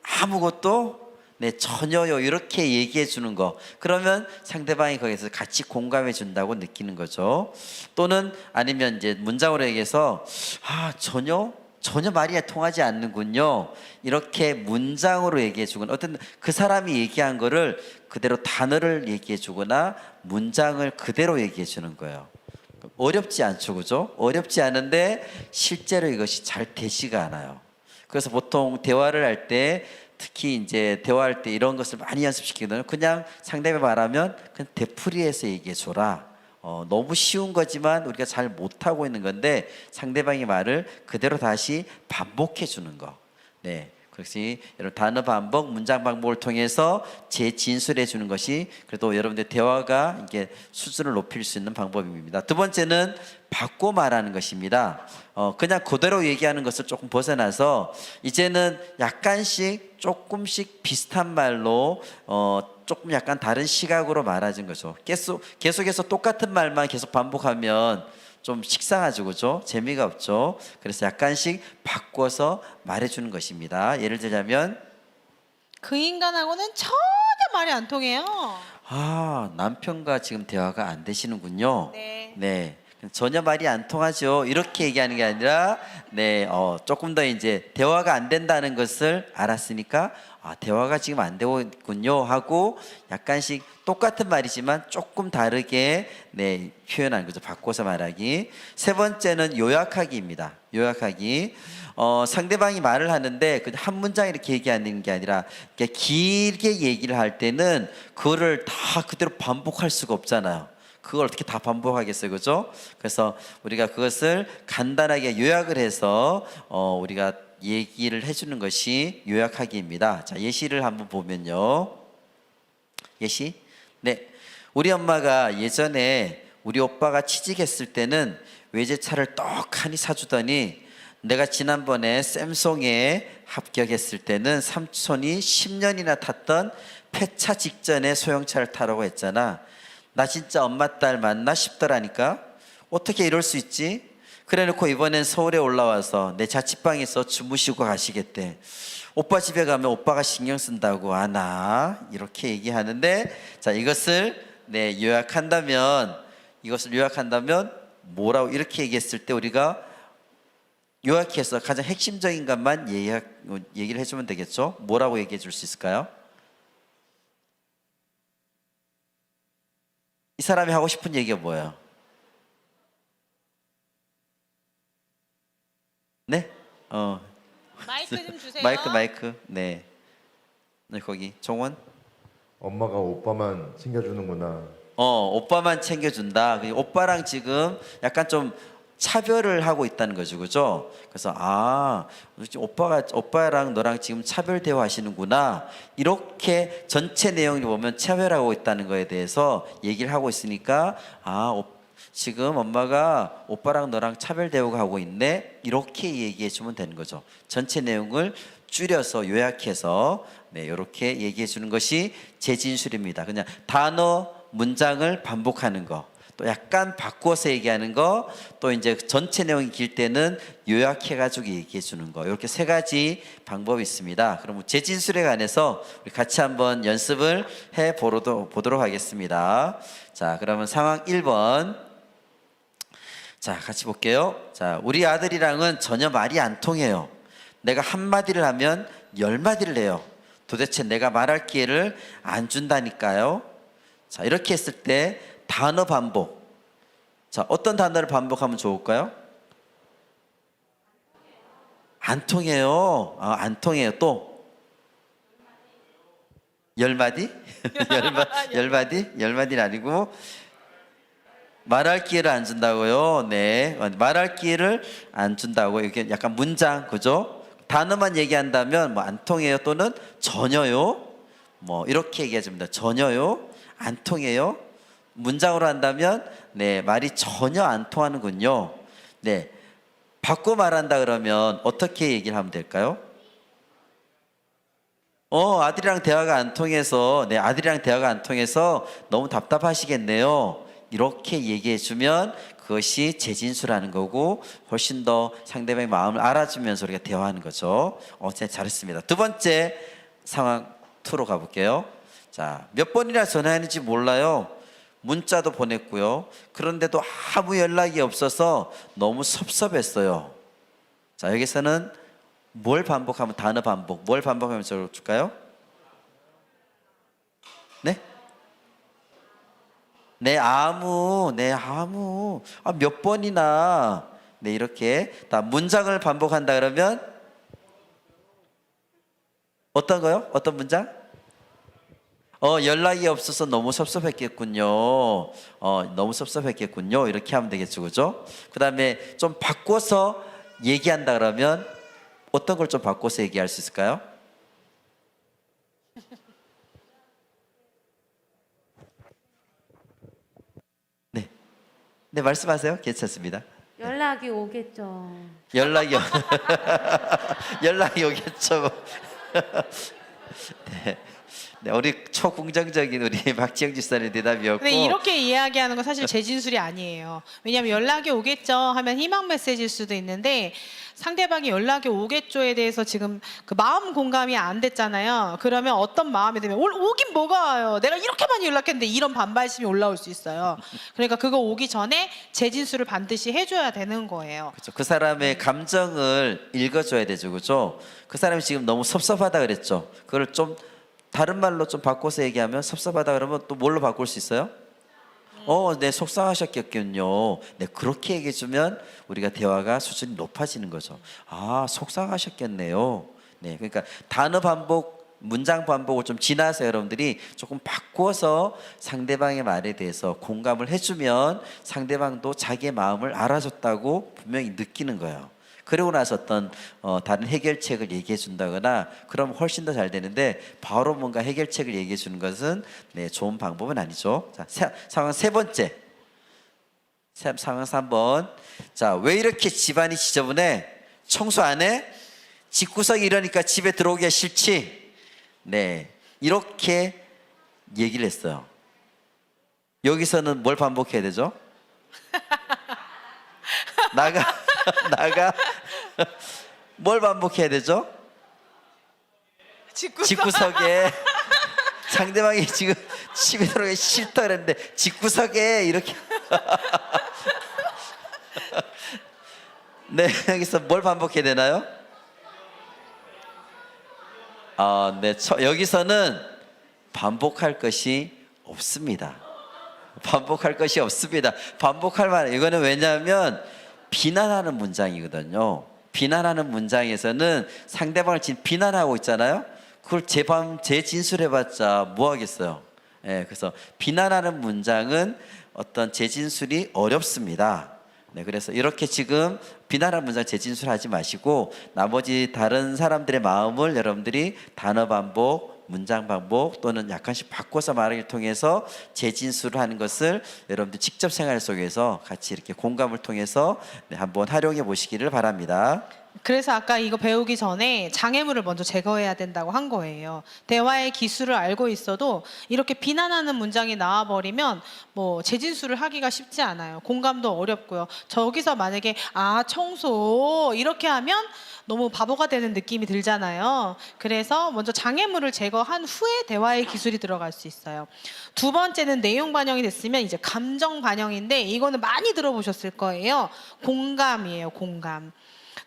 Speaker 2: 아무것도? 네, 전혀요. 이렇게 얘기해 주는 거. 그러면 상대방이 거기서 같이 공감해 준다고 느끼는 거죠. 또는 아니면 이제 문장으로 얘기해서 전혀 말이 통하지 않는군요. 이렇게 문장으로 얘기해 주거나 어떤 그 사람이 얘기한 거를 그대로 단어를 얘기해 주거나 문장을 그대로 얘기해 주는 거예요. 어렵지 않죠, 그죠? 어렵지 않은데 실제로 이것이 잘 되지가 않아요. 그래서 보통 대화를 할 때 특히 이제 대화할 때 이런 것을 많이 연습시키거든요. 그냥 상대방이 말하면 그냥 되풀이해서 얘기해 줘라. 너무 쉬운 거지만 우리가 잘 못하고 있는 건데 상대방의 말을 그대로 다시 반복해 주는 거. 네, 그것이 여러분 단어 반복, 문장 반복을 통해서 재진술해 주는 것이 그래도 여러분들 대화가 이게 수준을 높일 수 있는 방법입니다. 두 번째는 바꿔 말하는 것입니다. 그냥 그대로 얘기하는 것을 조금 벗어나서 이제는 약간씩 조금씩 비슷한 말로 조금 약간 다른 시각으로 말하는 거죠. 계속해서 똑같은 말만 계속 반복하면 좀 식상하죠, 그죠? 재미가 없죠. 그래서 약간씩 바꿔서 말해주는 것입니다. 예를 들자면
Speaker 1: 그 인간하고는 전혀 말이 안 통해요.
Speaker 2: 남편과 지금 대화가 안 되시는군요.
Speaker 1: 네.
Speaker 2: 네. 전혀 말이 안 통하죠. 이렇게 얘기하는 게 아니라 조금 더 이제 대화가 안 된다는 것을 알았으니까 대화가 지금 안 되고 있군요 하고 약간씩 똑같은 말이지만 조금 다르게 표현하는 거죠. 바꿔서 말하기. 세 번째는 요약하기입니다. 요약하기. 상대방이 말을 하는데 그냥 한 문장 이렇게 얘기하는 게 아니라 이렇게 길게 얘기를 할 때는 그거를 다 그대로 반복할 수가 없잖아요. 그걸 어떻게 다 반복하겠어요, 그죠? 그래서 우리가 그것을 간단하게 요약을 해서 우리가 얘기를 해주는 것이 요약하기입니다. 자, 예시를 한번 보면요. 예시? 네, 우리 엄마가 예전에 우리 오빠가 취직했을 때는 외제차를 떡하니 사주더니 내가 지난번에 샘송에 합격했을 때는 삼촌이 10년이나 탔던 폐차 직전에 소형차를 타라고 했잖아. 나 진짜 엄마 딸 맞나 싶더라니까. 어떻게 이럴 수 있지? 그래놓고 이번엔 서울에 올라와서 내 자취방에서 주무시고 가시겠대. 오빠 집에 가면 오빠가 신경 쓴다고 아나 이렇게 얘기하는데, 자, 이것을 요약한다면 뭐라고 이렇게 얘기했을 때 우리가 요약해서 가장 핵심적인 것만 얘기를 해주면 되겠죠. 뭐라고 얘기해 줄 수 있을까요? 이 사람이 하고 싶은 얘기가 뭐예요? 네?
Speaker 1: 마이크 좀 주세요.
Speaker 2: 마이크. 네, 거기 종원.
Speaker 7: 엄마가 오빠만 챙겨주는구나.
Speaker 2: 오빠만 챙겨준다. 오빠랑 지금 약간 좀 차별을 하고 있다는 거죠, 그죠? 그래서 오빠랑 너랑 지금 차별 대화하시는구나. 이렇게 전체 내용을 보면 차별하고 있다는 거에 대해서 얘기를 하고 있으니까 지금 엄마가 오빠랑 너랑 차별 대우가 하고 있네. 이렇게 얘기해 주면 되는 거죠. 전체 내용을 줄여서 요약해서 이렇게 얘기해 주는 것이 재진술입니다. 그냥 단어, 문장을 반복하는 거, 또 약간 바꿔서 얘기하는 거, 또 이제 전체 내용이 길 때는 요약해 가지고 얘기해 주는 거. 이렇게 세 가지 방법이 있습니다. 그럼 재진술에 관해서 우리 같이 한번 연습을 해 보도록 하겠습니다. 자, 그러면 상황 1번. 자, 같이 볼게요. 자, 우리 아들이랑은 전혀 말이 안 통해요. 내가 한마디를 하면 10마디를 해요. 도대체 내가 말할 기회를 안 준다니까요. 자, 이렇게 했을 때 단어 반복. 자, 어떤 단어를 반복하면 좋을까요? 안 통해요. 안 통해요. 또 10마디? 10마디는 아니고 말할 기회를 안 준다고요. 네, 말할 기회를 안 준다고. 이게 약간 문장, 그죠? 단어만 얘기한다면 안 통해요 또는 전혀요. 이렇게 얘기해줍니다. 전혀요. 안 통해요. 문장으로 한다면 말이 전혀 안 통하는군요. 네, 바꿔 말한다 그러면 어떻게 얘기를 하면 될까요? 아들이랑 대화가 안 통해서 너무 답답하시겠네요. 이렇게 얘기해 주면 그것이 재진술하는 거고 훨씬 더 상대방의 마음을 알아주면서 우리가 대화하는 거죠. 잘했습니다. 두 번째 상황 2로 가볼게요. 자, 몇 번이나 전화했는지 몰라요. 문자도 보냈고요. 그런데도 아무 연락이 없어서 너무 섭섭했어요. 자, 여기서는 뭘 반복하면 단어 반복, 뭘 반복하면 좋을까요? 네? 아무. 몇 번이나. 이렇게 다 문장을 반복한다 그러면 어떤 거요? 어떤 문장? 연락이 없어서 너무 섭섭했겠군요. 이렇게 하면 되겠죠, 그죠? 그 다음에 좀 바꿔서 얘기한다 그러면 어떤 걸 좀 바꿔서 얘기할 수 있을까요? 네, 네 말씀하세요. 괜찮습니다.
Speaker 8: 연락이 오겠죠.
Speaker 2: 연락이 연락이 오겠죠. 네. 네, 우리 초긍정적인 우리 박지영 집사님 대답이었고.
Speaker 1: 근데 이렇게 이야기하는 건 사실 제 진술이 아니에요. 왜냐하면 연락이 오겠죠 하면 희망 메시지일 수도 있는데 상대방이 연락이 오겠죠에 대해서 지금 그 마음 공감이 안 됐잖아요. 그러면 어떤 마음이 되면 오긴 뭐가 와요. 내가 이렇게 많이 연락했는데 이런 반발심이 올라올 수 있어요. 그러니까 그거 오기 전에 제 진술을 반드시 해줘야 되는 거예요.
Speaker 2: 그렇죠. 그 사람의 감정을 읽어줘야 되죠, 그렇죠? 그 사람이 지금 너무 섭섭하다 그랬죠. 그걸 좀 다른 말로 좀 바꿔서 얘기하면 섭섭하다 그러면 또 뭘로 바꿀 수 있어요? 네, 속상하셨겠군요. 네, 그렇게 얘기해주면 우리가 대화가 수준이 높아지는 거죠. 아, 속상하셨겠네요. 네, 그러니까 단어 반복, 문장 반복을 좀 지나서 여러분들이 조금 바꿔서 상대방의 말에 대해서 공감을 해주면 상대방도 자기의 마음을 알아줬다고 분명히 느끼는 거예요. 그러고 나서 어떤 다른 해결책을 얘기해 준다거나 그럼 훨씬 더 잘 되는데 바로 뭔가 해결책을 얘기해 주는 것은 네, 좋은 방법은 아니죠. 자, 상황 세 번째. 상황 3번. 자, 왜 이렇게 집안이 지저분해? 청소 안 해? 집구석이 이러니까 집에 들어오기가 싫지? 네, 이렇게 얘기를 했어요. 여기서는 뭘 반복해야 되죠? 나가 뭘 반복해야 되죠? 집구석에 상대방이 지금 집에 들어가기 싫다 그랬는데 집구석에 이렇게 네, 여기서 뭘 반복해야 되나요? 네, 여기서는 반복할 것이 없습니다. 반복할 것이 없습니다. 반복할 말 이거는 왜냐하면 비난하는 문장이거든요. 비난하는 문장에서는 상대방을 지금 비난하고 있잖아요. 그걸 제 진술해봤자 뭐 하겠어요. 네, 그래서 비난하는 문장은 어떤 제 진술이 어렵습니다. 네, 그래서 이렇게 지금 비난하는 문장 제 진술하지 마시고 나머지 다른 사람들의 마음을 여러분들이 단어 반복, 문장 반복 또는 약간씩 바꿔서 말하기를 통해서 재진술을 하는 것을 여러분들 직접 생활 속에서 같이 이렇게 공감을 통해서 네, 한번 활용해 보시기를 바랍니다.
Speaker 1: 그래서 아까 이거 배우기 전에 장애물을 먼저 제거해야 된다고 한 거예요. 대화의 기술을 알고 있어도 이렇게 비난하는 문장이 나와버리면 뭐 재진술을 하기가 쉽지 않아요. 공감도 어렵고요. 저기서 만약에 청소 이렇게 하면 너무 바보가 되는 느낌이 들잖아요. 그래서 먼저 장애물을 제거한 후에 대화의 기술이 들어갈 수 있어요. 두 번째는 내용 반영이 됐으면 이제 감정 반영인데 이거는 많이 들어보셨을 거예요. 공감이에요.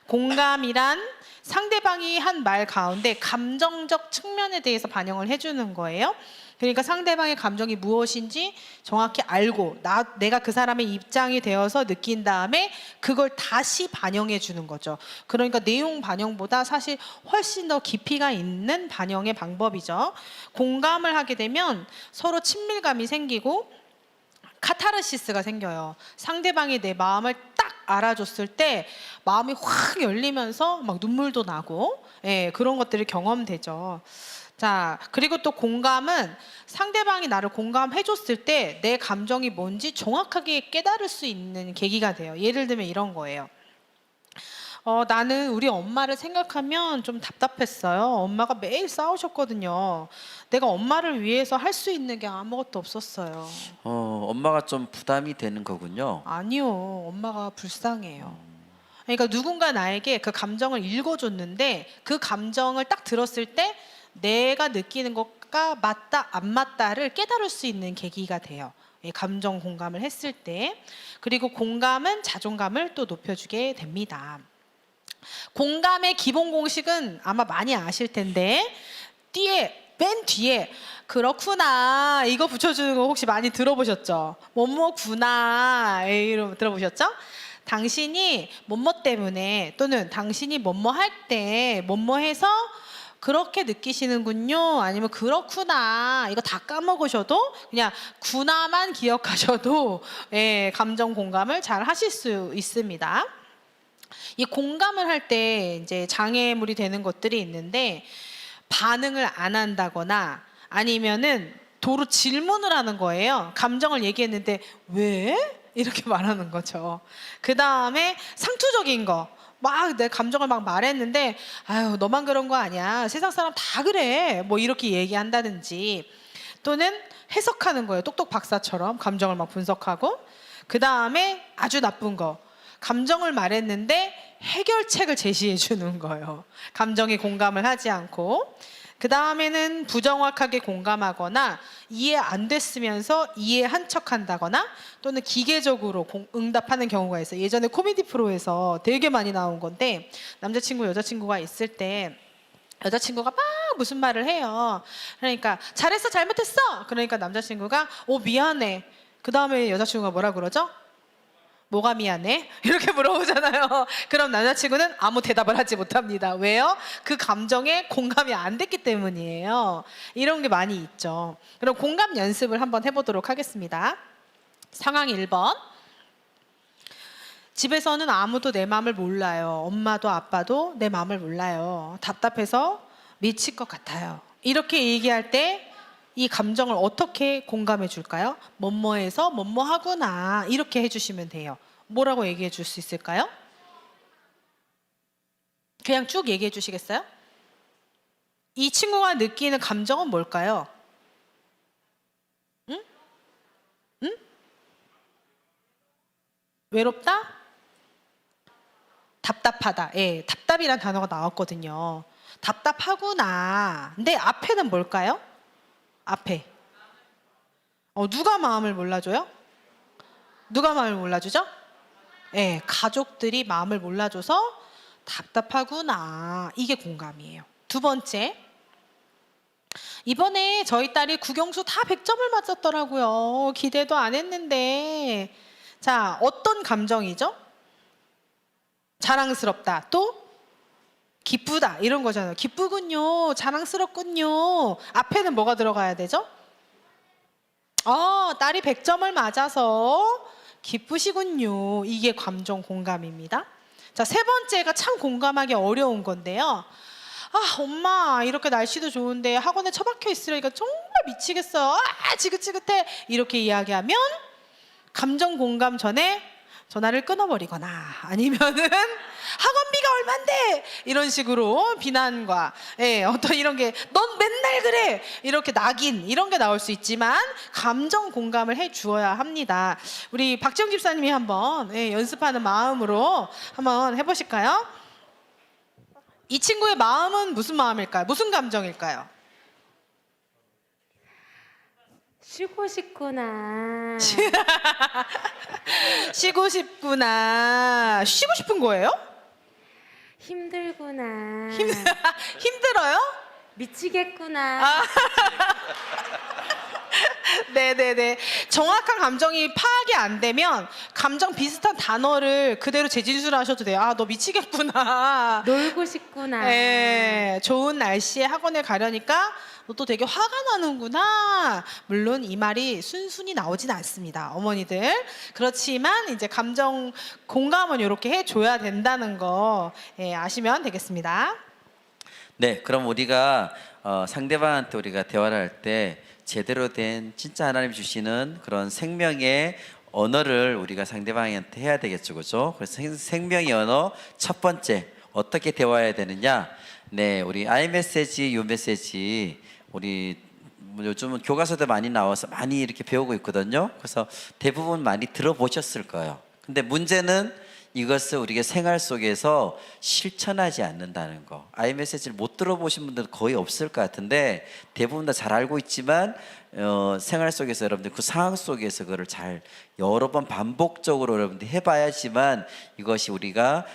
Speaker 1: 공감이란 상대방이 한 말 가운데 감정적 측면에 대해서 반영을 해주는 거예요. 그러니까 상대방의 감정이 무엇인지 정확히 알고 내가 그 사람의 입장이 되어서 느낀 다음에 그걸 다시 반영해 주는 거죠. 그러니까 내용 반영보다 사실 훨씬 더 깊이가 있는 반영의 방법이죠. 공감을 하게 되면 서로 친밀감이 생기고 카타르시스가 생겨요. 상대방이 내 마음을 딱 알아줬을 때 마음이 확 열리면서 막 눈물도 나고 그런 것들이 경험되죠. 자, 그리고 또 공감은 상대방이 나를 공감해줬을 때 내 감정이 뭔지 정확하게 깨달을 수 있는 계기가 돼요. 예를 들면 이런 거예요. 나는 우리 엄마를 생각하면 좀 답답했어요. 엄마가 매일 싸우셨거든요. 내가 엄마를 위해서 할 수 있는 게 아무것도 없었어요.
Speaker 2: 엄마가 좀 부담이 되는 거군요.
Speaker 1: 아니요, 엄마가 불쌍해요. 그러니까 누군가 나에게 그 감정을 읽어줬는데 그 감정을 딱 들었을 때 내가 느끼는 것과 맞다 안 맞다를 깨달을 수 있는 계기가 돼요. 감정 공감을 했을 때. 그리고 공감은 자존감을 또 높여주게 됩니다. 공감의 기본 공식은 아마 많이 아실 텐데 맨 뒤에 그렇구나 이거 붙여주는 거 혹시 많이 들어보셨죠? 뭐뭐구나 이런 거 들어보셨죠? 당신이 뭐뭐 때문에 또는 당신이 뭐뭐 할 때 뭐뭐 해서 그렇게 느끼시는군요. 아니면 그렇구나 이거 다 까먹으셔도 그냥 구나만 기억하셔도 감정 공감을 잘 하실 수 있습니다. 이 공감을 할 때 이제 장애물이 되는 것들이 있는데 반응을 안 한다거나 아니면은 도로 질문을 하는 거예요. 감정을 얘기했는데 왜? 이렇게 말하는 거죠. 그 다음에 상투적인 거. 막 내 감정을 막 말했는데 아유 너만 그런 거 아니야. 세상 사람 다 그래. 뭐 이렇게 얘기한다든지 또는 해석하는 거예요. 똑똑 박사처럼 감정을 막 분석하고 그 다음에 아주 나쁜 거. 감정을 말했는데 해결책을 제시해 주는 거예요. 감정에 공감을 하지 않고 그 다음에는 부정확하게 공감하거나 이해 안 됐으면서 이해한 척한다거나 또는 기계적으로 응답하는 경우가 있어요. 예전에 코미디 프로에서 되게 많이 나온 건데 남자친구 여자친구가 있을 때 여자친구가 막 무슨 말을 해요. 그러니까 잘했어 잘못했어. 그러니까 남자친구가 미안해. 그 다음에 여자친구가 뭐라 그러죠? 뭐가 미안해? 이렇게 물어보잖아요. 그럼 남자친구는 아무 대답을 하지 못합니다. 왜요? 그 감정에 공감이 안 됐기 때문이에요. 이런 게 많이 있죠. 그럼 공감 연습을 한번 해보도록 하겠습니다. 상황 1번. 집에서는 아무도 내 마음을 몰라요. 엄마도 아빠도 내 마음을 몰라요. 답답해서 미칠 것 같아요. 이렇게 얘기할 때 이 감정을 어떻게 공감해 줄까요? 뭐뭐해서 뭐뭐하구나 이렇게 해주시면 돼요. 뭐라고 얘기해 줄 수 있을까요? 그냥 쭉 얘기해 주시겠어요? 이 친구가 느끼는 감정은 뭘까요? 응? 응? 외롭다? 답답하다. 예, 답답이란 단어가 나왔거든요. 답답하구나. 근데 앞에는 뭘까요? 앞에. 누가 마음을 몰라줘요? 누가 마음을 몰라주죠? 예, 가족들이 마음을 몰라줘서 답답하구나. 이게 공감이에요. 두 번째. 이번에 저희 딸이 국영수 다 100점을 맞았더라고요. 기대도 안 했는데. 자, 어떤 감정이죠? 자랑스럽다. 또 기쁘다. 이런 거잖아요. 기쁘군요. 자랑스럽군요. 앞에는 뭐가 들어가야 되죠? 딸이 100점을 맞아서 기쁘시군요. 이게 감정 공감입니다. 자, 세 번째가 참 공감하기 어려운 건데요. 엄마 이렇게 날씨도 좋은데 학원에 처박혀 있으려니까 정말 미치겠어. 지긋지긋해. 이렇게 이야기하면 감정 공감 전에 전화를 끊어버리거나 아니면은 학원비가 얼만데 이런 식으로 비난과 어떤 이런 게 넌 맨날 그래 이렇게 낙인 이런 게 나올 수 있지만 감정 공감을 해 주어야 합니다. 우리 박지영 집사님이 한번 연습하는 마음으로 한번 해보실까요? 이 친구의 마음은 무슨 마음일까요? 무슨 감정일까요?
Speaker 8: 쉬고 싶구나.
Speaker 1: 쉬고 싶구나. 쉬고 싶은 거예요?
Speaker 8: 힘들구나.
Speaker 1: 힘들어요?
Speaker 8: 미치겠구나.
Speaker 1: 네네네. 정확한 감정이 파악이 안 되면 감정 비슷한 단어를 그대로 재진술하셔도 돼요. 너 미치겠구나.
Speaker 8: 놀고 싶구나.
Speaker 1: 네, 좋은 날씨에 학원에 가려니까 너 또 되게 화가 나는구나. 물론 이 말이 순순히 나오진 않습니다. 어머니들. 그렇지만 이제 감정 공감은 이렇게 해줘야 된다는 거 아시면 되겠습니다.
Speaker 2: 네, 그럼 우리가 상대방한테 우리가 대화를 할 때 제대로 된 진짜 하나님 주시는 그런 생명의 언어를 우리가 상대방한테 해야 되겠죠, 그렇죠? 그래서 생명의 언어 첫 번째 어떻게 대화해야 되느냐? 네, 우리 iMessage, YouMessage 우리 요즘은 교과서도 많이 나와서 많이 이렇게 배우고 있거든요. 그래서 대부분 많이 들어보셨을 거예요. 근데 문제는 이것을 우리가 생활 속에서 실천하지 않는다는 거. iMessage를 못 들어보신 분들은 거의 없을 것 같은데 대부분 다 잘 알고 있지만 생활 속에서 여러분들 그 상황 속에서 그거를 잘 여러 번 반복적으로 여러분들 해봐야지만 이것이 우리가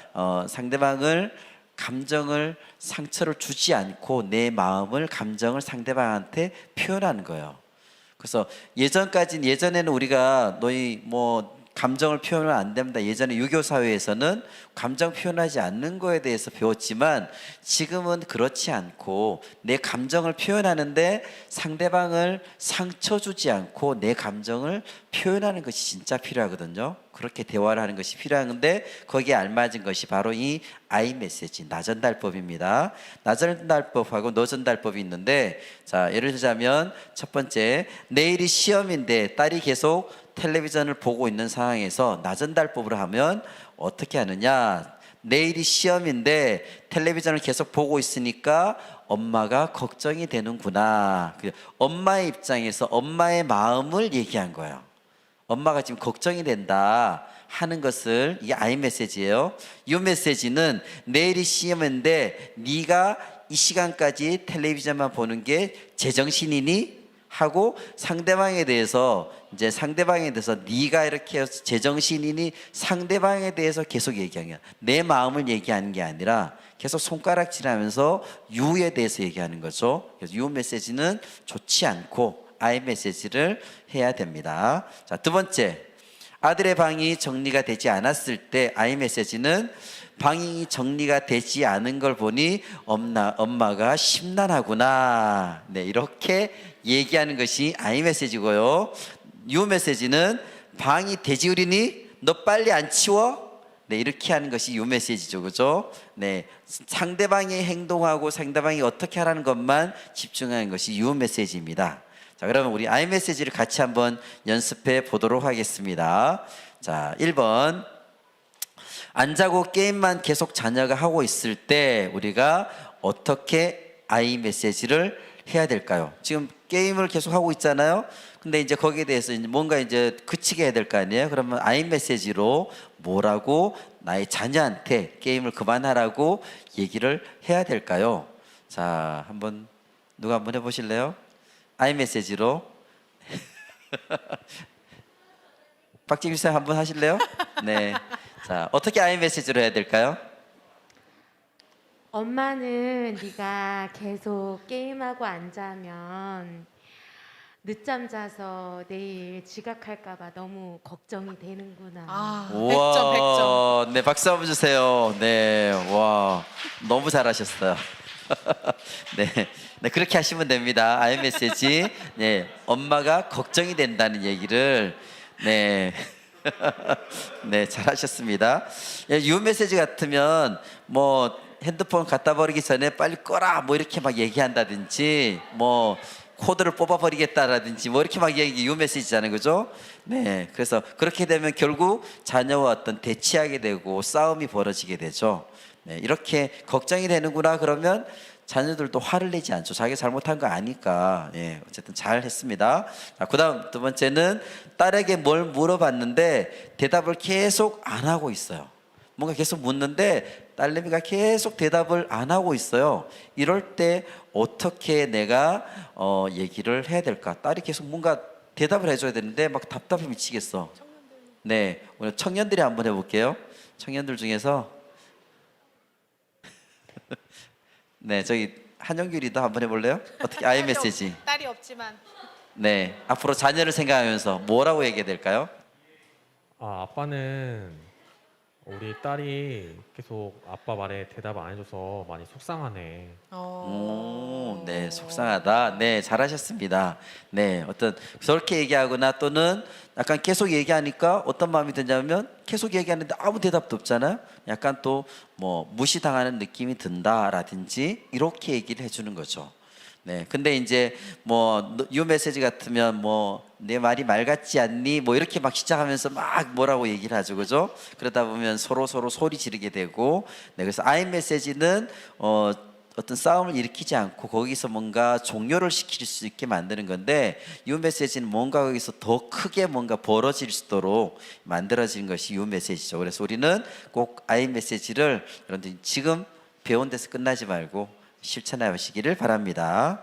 Speaker 2: 상대방을 감정을 상처를 주지 않고 내 마음을 감정을 상대방한테 표현하는 거예요. 그래서 예전에는 우리가 너희 뭐 감정을 표현을 안 됩니다. 예전에 유교 사회에서는 감정 표현하지 않는 거에 대해서 배웠지만 지금은 그렇지 않고 내 감정을 표현하는데 상대방을 상처 주지 않고 내 감정을 표현하는 것이 진짜 필요하거든요. 그렇게 대화를 하는 것이 필요한데 거기에 알맞은 것이 바로 이 아이메시지 나전달법입니다. 나전달법하고 너전달법이 있는데, 자, 예를 들자면 첫 번째, 내일이 시험인데 딸이 계속 텔레비전을 보고 있는 상황에서 나전달법으로 하면 어떻게 하느냐? 내일이 시험인데 텔레비전을 계속 보고 있으니까 엄마가 걱정이 되는구나. 엄마의 입장에서 엄마의 마음을 얘기한 거예요. 엄마가 지금 걱정이 된다 하는 것을, 이게 아이 메시지예요. 이 메시지는 내일이 시험인데 네가 이 시간까지 텔레비전만 보는 게 제정신이니? 하고 상대방에 대해서 네가 이렇게 해서 제정신이니 상대방에 대해서 계속 얘기하는 거야. 내 마음을 얘기하는 게 아니라 계속 손가락질하면서 유에 대해서 얘기하는 거죠. 그래서 유 메시지는 좋지 않고 아이 메시지를 해야 됩니다. 자, 두 번째, 아들의 방이 정리가 되지 않았을 때 아이 메시지는 방이 정리가 되지 않은 걸 보니 엄마가 심란하구나. 네, 이렇게 얘기하는 것이 아이 메시지고요. 유 메시지는 방이 돼지우리니 너 빨리 안 치워? 네, 이렇게 하는 것이 유 메시지죠. 그죠? 네, 상대방이 행동하고 상대방이 어떻게 하라는 것만 집중하는 것이 유 메시지입니다. 자, 그러면 우리 아이 메시지를 같이 한번 연습해 보도록 하겠습니다. 자, 1번. 안 자고 게임만 계속 자녀가 하고 있을 때 우리가 어떻게 아이 메시지를 해야 될까요? 지금 게임을 계속 하고 있잖아요. 근데 이제 거기에 대해서 이제 뭔가 이제 그치게 해야 될 거 아니에요? 그러면 아이 메시지로 뭐라고 나의 자녀한테 게임을 그만하라고 얘기를 해야 될까요? 자, 한번 누가 한번 해보실래요? 아이 메시지로 박재민 쌤 한번 하실래요? 네. 자, 어떻게 아이 메시지로 해야 될까요?
Speaker 8: 엄마는 네가 계속 게임하고 앉으면 늦잠 자서 내일 지각할까 봐 너무 걱정이 되는구나.
Speaker 1: 아, 100점, 100점.
Speaker 2: 네, 박수 한번 주세요. 네, 와, 너무 잘하셨어요. 네, 네, 그렇게 하시면 됩니다. 아이 메시지. 네, 엄마가 걱정이 된다는 얘기를, 네. 네, 잘하셨습니다. 유 메시지 같으면 뭐 핸드폰 갖다 버리기 전에 빨리 꺼라 뭐 이렇게 막 얘기한다든지 뭐 코드를 뽑아버리겠다라든지 뭐 이렇게 막 얘기 유 메시지잖아요, 그죠? 네, 그래서 그렇게 되면 결국 자녀와 어떤 대치하게 되고 싸움이 벌어지게 되죠. 네, 이렇게 걱정이 되는구나 그러면 자녀들도 화를 내지 않죠. 자기가 잘못한 거 아니까. 예, 어쨌든 잘 했습니다. 자, 그다음 두 번째는 딸에게 뭘 물어봤는데 대답을 계속 안 하고 있어요. 뭔가 계속 묻는데 딸내미가 계속 대답을 안 하고 있어요. 이럴 때 어떻게 내가 얘기를 해야 될까? 딸이 계속 뭔가 대답을 해줘야 되는데 막 답답해 미치겠어. 네, 오늘 청년들이 한번 해볼게요. 청년들 중에서 네, 저기 한영규리도 한번 해볼래요? 어떻게 아이 메시지?
Speaker 1: 딸이 없지만.
Speaker 2: 네, 앞으로 자녀를 생각하면서 뭐라고 얘기해야 될까요?
Speaker 6: 아, 아빠는 우리 딸이 계속 아빠 말에 대답 안 해줘서 많이 속상하네.
Speaker 2: 오, 네, 속상하다. 네, 잘하셨습니다. 네, 어떤 저렇게 얘기하거나 또는 약간 계속 얘기하니까 어떤 마음이 드냐면 계속 얘기하는데 아무 대답도 없잖아요. 약간 또 뭐 무시당하는 느낌이 든다라든지 이렇게 얘기를 해주는 거죠. 네, 근데 이제 뭐 유 메시지 같으면 뭐 내 말이 말 같지 않니? 뭐 이렇게 막 시작하면서 막 뭐라고 얘기를 하죠, 그죠? 그러다 보면 서로 소리 지르게 되고, 네, 그래서 아이 메시지는 어떤 싸움을 일으키지 않고 거기서 뭔가 종료를 시킬 수 있게 만드는 건데 유 메시지는 뭔가 거기서 더 크게 뭔가 벌어질 수 있도록 만들어진 것이 유 메시지죠. 그래서 우리는 꼭 아이 메시지를 여러분들 지금 배운 데서 끝나지 말고 실천해 보시기를 바랍니다.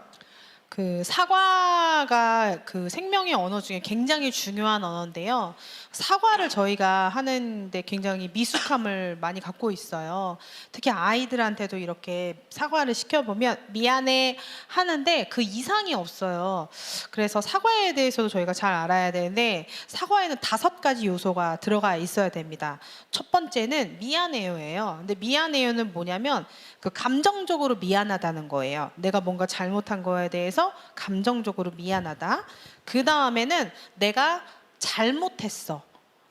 Speaker 1: 그 사과가 그 생명의 언어 중에 굉장히 중요한 언어인데요. 사과를 저희가 하는데 굉장히 미숙함을 많이 갖고 있어요. 특히 아이들한테도 이렇게 사과를 시켜보면 미안해 하는데 그 이상이 없어요. 그래서 사과에 대해서도 저희가 잘 알아야 되는데 사과에는 5가지 요소가 들어가 있어야 됩니다. 첫 번째는 미안해요예요. 근데 미안해요는 뭐냐면 그 감정적으로 미안하다는 거예요. 내가 뭔가 잘못한 거에 대해서 감정적으로 미안하다. 그 다음에는 내가 잘못했어.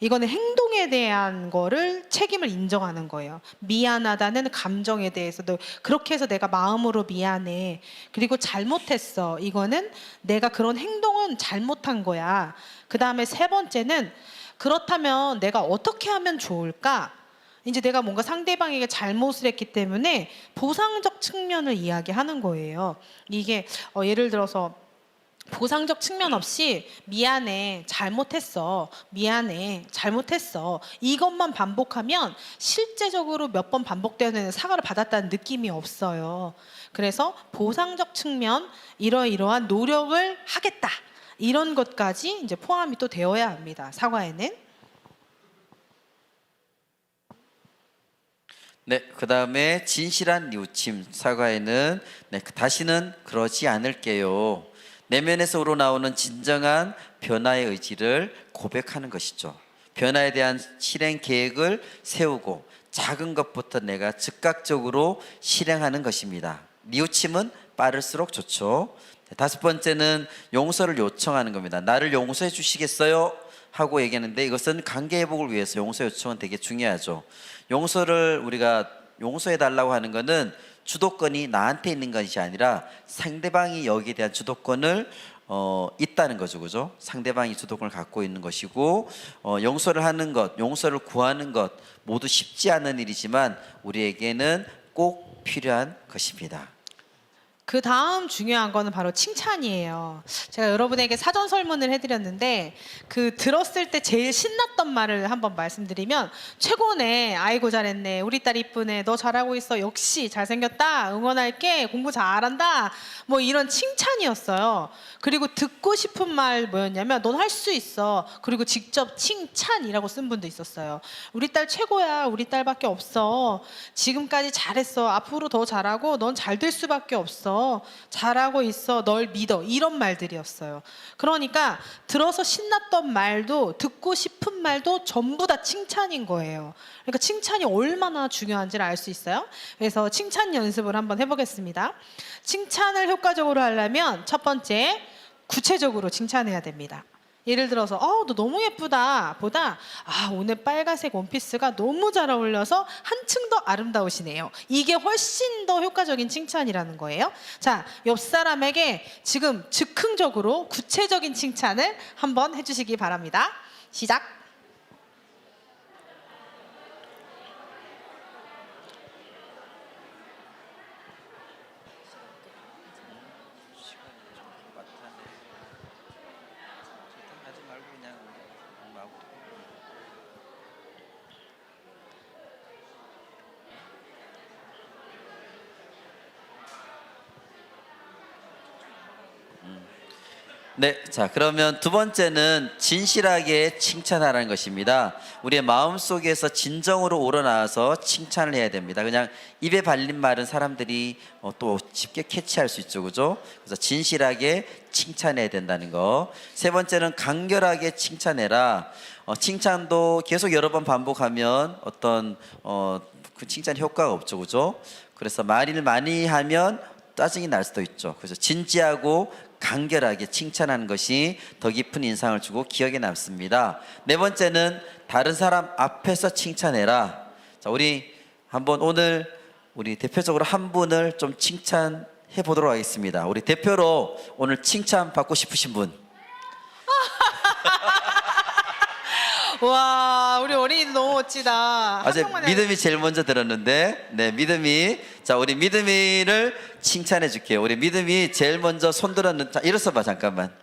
Speaker 1: 이거는 행동에 대한 거를 책임을 인정하는 거예요. 미안하다는 감정에 대해서도 그렇게 해서 내가 마음으로 미안해. 그리고 잘못했어. 이거는 내가 그런 행동은 잘못한 거야. 그 다음에 3번째는 그렇다면 내가 어떻게 하면 좋을까? 이제 내가 뭔가 상대방에게 잘못을 했기 때문에 보상적 측면을 이야기하는 거예요. 이게 예를 들어서 보상적 측면 없이 미안해, 잘못했어, 미안해, 잘못했어 이것만 반복하면 실제적으로 몇 번 반복되는 사과를 받았다는 느낌이 없어요. 그래서 보상적 측면, 이러이러한 노력을 하겠다 이런 것까지 이제 포함이 또 되어야 합니다. 사과에는.
Speaker 2: 네, 그 다음에 진실한 뉘우침 사과에는 다시는 그러지 않을게요. 내면에서 우러나오는 진정한 변화의 의지를 고백하는 것이죠. 변화에 대한 실행 계획을 세우고 작은 것부터 내가 즉각적으로 실행하는 것입니다. 뉘우침은 빠를수록 좋죠. 5번째는 용서를 요청하는 겁니다. 나를 용서해 주시겠어요? 하고 얘기하는데 이것은 관계 회복을 위해서 용서 요청은 되게 중요하죠. 용서를 우리가 용서해 달라고 하는 것은 주도권이 나한테 있는 것이 아니라 상대방이 여기에 대한 주도권을 있다는 거죠, 그죠? 상대방이 주도권을 갖고 있는 것이고 용서를 하는 것, 용서를 구하는 것 모두 쉽지 않은 일이지만 우리에게는 꼭 필요한 것입니다.
Speaker 1: 그 다음 중요한 거는 바로 칭찬이에요. 제가 여러분에게 사전 설문을 해드렸는데 그 들었을 때 제일 신났던 말을 한번 말씀드리면 최고네, 아이고 잘했네, 우리 딸 이쁘네, 너 잘하고 있어, 역시 잘생겼다, 응원할게, 공부 잘한다, 뭐 이런 칭찬이었어요. 그리고 듣고 싶은 말 뭐였냐면 넌 할 수 있어. 그리고 직접 칭찬이라고 쓴 분도 있었어요. 우리 딸 최고야, 우리 딸밖에 없어, 지금까지 잘했어, 앞으로 더 잘하고 넌 잘 될 수밖에 없어, 잘하고 있어, 널 믿어, 이런 말들이었어요. 그러니까 들어서 신났던 말도 듣고 싶은 말도 전부 다 칭찬인 거예요. 그러니까 칭찬이 얼마나 중요한지를 알 수 있어요. 그래서 칭찬 연습을 한번 해보겠습니다. 칭찬을 효과적으로 하려면 첫 번째, 구체적으로 칭찬해야 됩니다. 예를 들어서 너 너무 예쁘다 보다 오늘 빨간색 원피스가 너무 잘 어울려서 한층 더 아름다우시네요. 이게 훨씬 더 효과적인 칭찬이라는 거예요. 자, 옆 사람에게 지금 즉흥적으로 구체적인 칭찬을 한번 해주시기 바랍니다. 시작.
Speaker 2: 네, 자 그러면 2번째는 진실하게 칭찬하라는 것입니다. 우리의 마음속에서 진정으로 우러나와서 칭찬을 해야 됩니다. 그냥 입에 발린 말은 사람들이 또 쉽게 캐치할 수 있죠, 그죠? 그래서 진실하게 칭찬해야 된다는 거. 3번째는 간결하게 칭찬해라. 칭찬도 계속 여러 번 반복하면 어떤 그 칭찬 효과가 없죠, 그죠? 그래서 말을 많이 하면 짜증이 날 수도 있죠. 그래서 진지하고 간결하게 칭찬하는 것이 더 깊은 인상을 주고 기억에 남습니다. 4번째는 다른 사람 앞에서 칭찬해라. 자, 우리 한번 오늘 우리 대표적으로 한 분을 좀 칭찬해 보도록 하겠습니다. 우리 대표로 오늘 칭찬 받고 싶으신 분.
Speaker 1: 와, 우리 어린이도 너무 멋지다.
Speaker 2: 어제 믿음이 제일 먼저 들었는데, 네, 믿음이. 자, 우리 믿음이를 칭찬해 줄게요. 우리 믿음이 제일 먼저 손 들었는. 자, 일어서 봐, 잠깐만.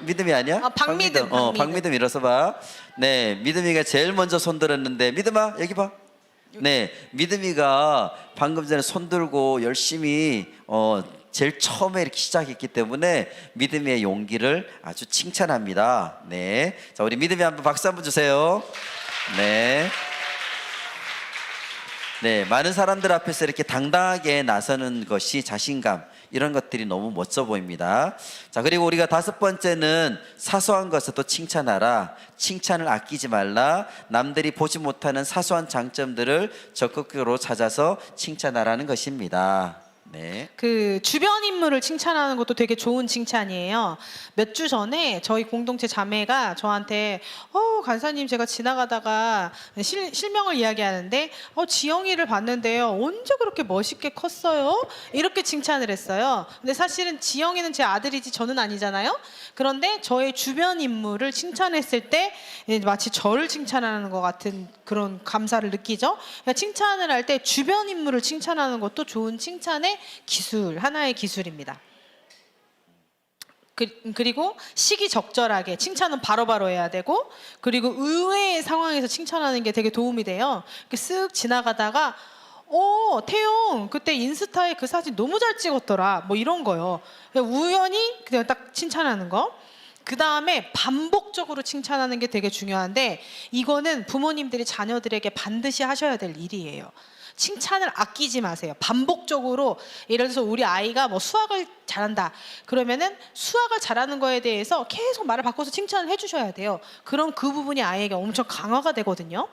Speaker 2: 믿음이 아니야?
Speaker 1: 박미듬.
Speaker 2: 박미듬 일어서 봐. 네, 믿음이가 제일 먼저 손 들었는데, 믿음아 여기 봐. 네, 믿음이가 방금 전에 손 들고 열심히 제일 처음에 이렇게 시작했기 때문에 믿음의 용기를 아주 칭찬합니다. 네, 자 우리 믿음이 한번 박수 한번 주세요. 네. 네, 많은 사람들 앞에서 이렇게 당당하게 나서는 것이 자신감, 이런 것들이 너무 멋져 보입니다. 자, 그리고 우리가 5번째는 사소한 것을 또 칭찬하라. 칭찬을 아끼지 말라. 남들이 보지 못하는 사소한 장점들을 적극적으로 찾아서 칭찬하라는 것입니다. 네.
Speaker 1: 그 주변 인물을 칭찬하는 것도 되게 좋은 칭찬이에요. 몇 주 전에 저희 공동체 자매가 저한테 간사님 제가 지나가다가 실명을 이야기하는데 지영이를 봤는데요. 언제 그렇게 멋있게 컸어요? 이렇게 칭찬을 했어요. 근데 사실은 지영이는 제 아들이지 저는 아니잖아요. 그런데 저의 주변 인물을 칭찬했을 때 마치 저를 칭찬하는 것 같은 그런 감사를 느끼죠. 그러니까 칭찬을 할 때 주변 인물을 칭찬하는 것도 좋은 칭찬의 기술, 하나의 기술입니다. 그리고 시기적절하게 칭찬은 바로바로 해야 되고, 그리고 의외의 상황에서 칭찬하는 게 되게 도움이 돼요. 이렇게 쓱 지나가다가 태용 그때 인스타에 그 사진 너무 잘 찍었더라, 뭐 이런 거요. 우연히 그냥 딱 칭찬하는 거. 그 다음에 반복적으로 칭찬하는 게 되게 중요한데, 이거는 부모님들이 자녀들에게 반드시 하셔야 될 일이에요. 칭찬을 아끼지 마세요. 반복적으로, 예를 들어서 우리 아이가 뭐 수학을 잘한다 그러면은 수학을 잘하는 거에 대해서 계속 말을 바꿔서 칭찬을 해주셔야 돼요. 그럼 그 부분이 아이에게 엄청 강화가 되거든요.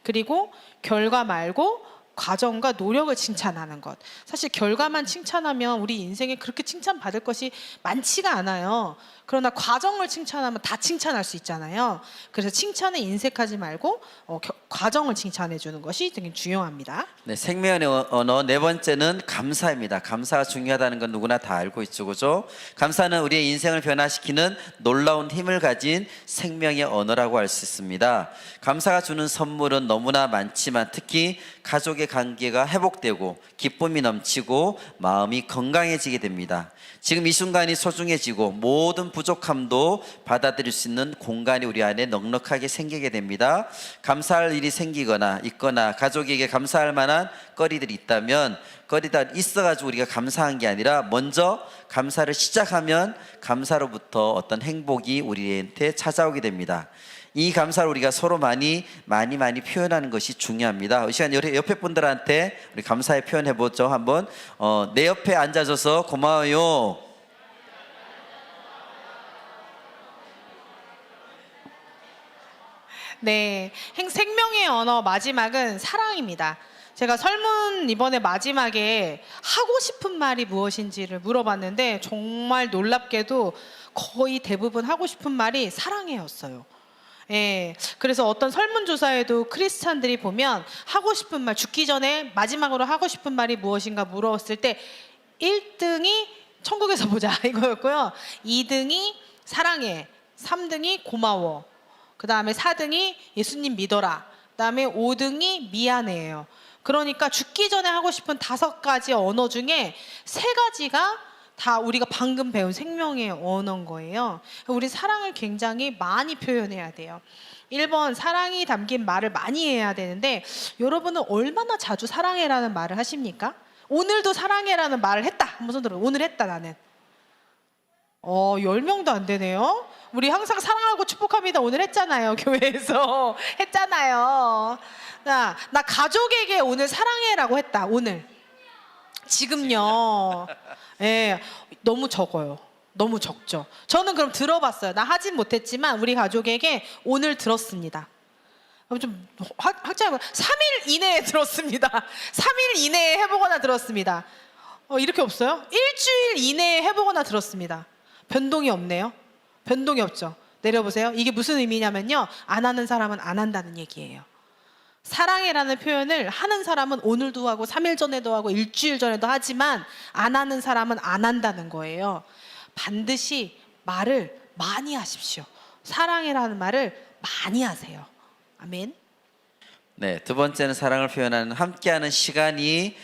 Speaker 1: 그리고 결과 말고 과정과 노력을 칭찬하는 것. 사실 결과만 칭찬하면 우리 인생에 그렇게 칭찬받을 것이 많지가 않아요. 그러나 과정을 칭찬하면 다 칭찬할 수 있잖아요. 그래서 칭찬에 인색하지 말고 과정을 칭찬해 주는 것이 되게 중요합니다.
Speaker 2: 네, 생명의 언어 4번째는 감사입니다. 감사가 중요하다는 건 누구나 다 알고 있죠, 그죠? 감사는 우리의 인생을 변화시키는 놀라운 힘을 가진 생명의 언어라고 할 수 있습니다. 감사가 주는 선물은 너무나 많지만 특히 가족의 관계가 회복되고 기쁨이 넘치고 마음이 건강해지게 됩니다. 지금 이 순간이 소중해지고 모든 부족함도 받아들일 수 있는 공간이 우리 안에 넉넉하게 생기게 됩니다. 감사할 일이 생기거나 있거나 가족에게 감사할 만한 거리들이 있다면 거리다 있어가지고 우리가 감사한 게 아니라 먼저 감사를 시작하면 감사로부터 어떤 행복이 우리한테 찾아오게 됩니다. 이 감사를 우리가 서로 많이 표현하는 것이 중요합니다. 이 시간 옆에 분들한테 우리 감사의 표현해 보죠. 한번 내 옆에 앉아줘서 고마워요.
Speaker 1: 네, 생명의 언어 마지막은 사랑입니다. 제가 설문 이번에 마지막에 하고 싶은 말이 무엇인지를 물어봤는데 정말 놀랍게도 거의 대부분 하고 싶은 말이 사랑해였어요. 예, 그래서 어떤 설문조사에도 크리스찬들이 보면 하고 싶은 말, 죽기 전에 마지막으로 하고 싶은 말이 무엇인가 물었을 때 1등이 천국에서 보자 이거였고요. 2등이 사랑해, 3등이 고마워, 그 다음에 4등이 예수님 믿어라, 그 다음에 5등이 미안해예요. 그러니까 죽기 전에 하고 싶은 5가지 언어 중에 3가지가 다 우리가 방금 배운 생명의 언어인 거예요. 우리 사랑을 굉장히 많이 표현해야 돼요. 1번, 사랑이 담긴 말을 많이 해야 되는데, 여러분은 얼마나 자주 사랑해라는 말을 하십니까? 오늘도 사랑해라는 말을 했다. 한번 손 들어. 오늘 했다 나는. 10명도 안 되네요. 우리 항상 사랑하고 축복합니다 오늘 했잖아요. 교회에서 했잖아요. 나 가족에게 오늘 사랑해라고 했다. 오늘. 지금요. 예, 너무 적어요. 너무 적죠. 저는 그럼 들어봤어요. 나 하진 못했지만 우리 가족에게 오늘 들었습니다. 좀 확장해 3일 이내에 들었습니다. 3일 이내에 해보거나 들었습니다. 이렇게 없어요? 일주일 이내에 해보거나 들었습니다. 변동이 없네요. 변동이 없죠. 내려보세요. 이게 무슨 의미냐면요, 안 하는 사람은 안 한다는 얘기예요. 사랑해라는 표현을 하는 사람은 오늘도 하고 3일 전에도 하고 일주일 전에도 하지만 안 하는 사람은 안 한다는 거예요. 반드시 말을 많이 하십시오. 사랑해라는 말을 많이 하세요. 아멘.
Speaker 2: 네, 2번째는 사랑을 표현하는 함께하는 시간이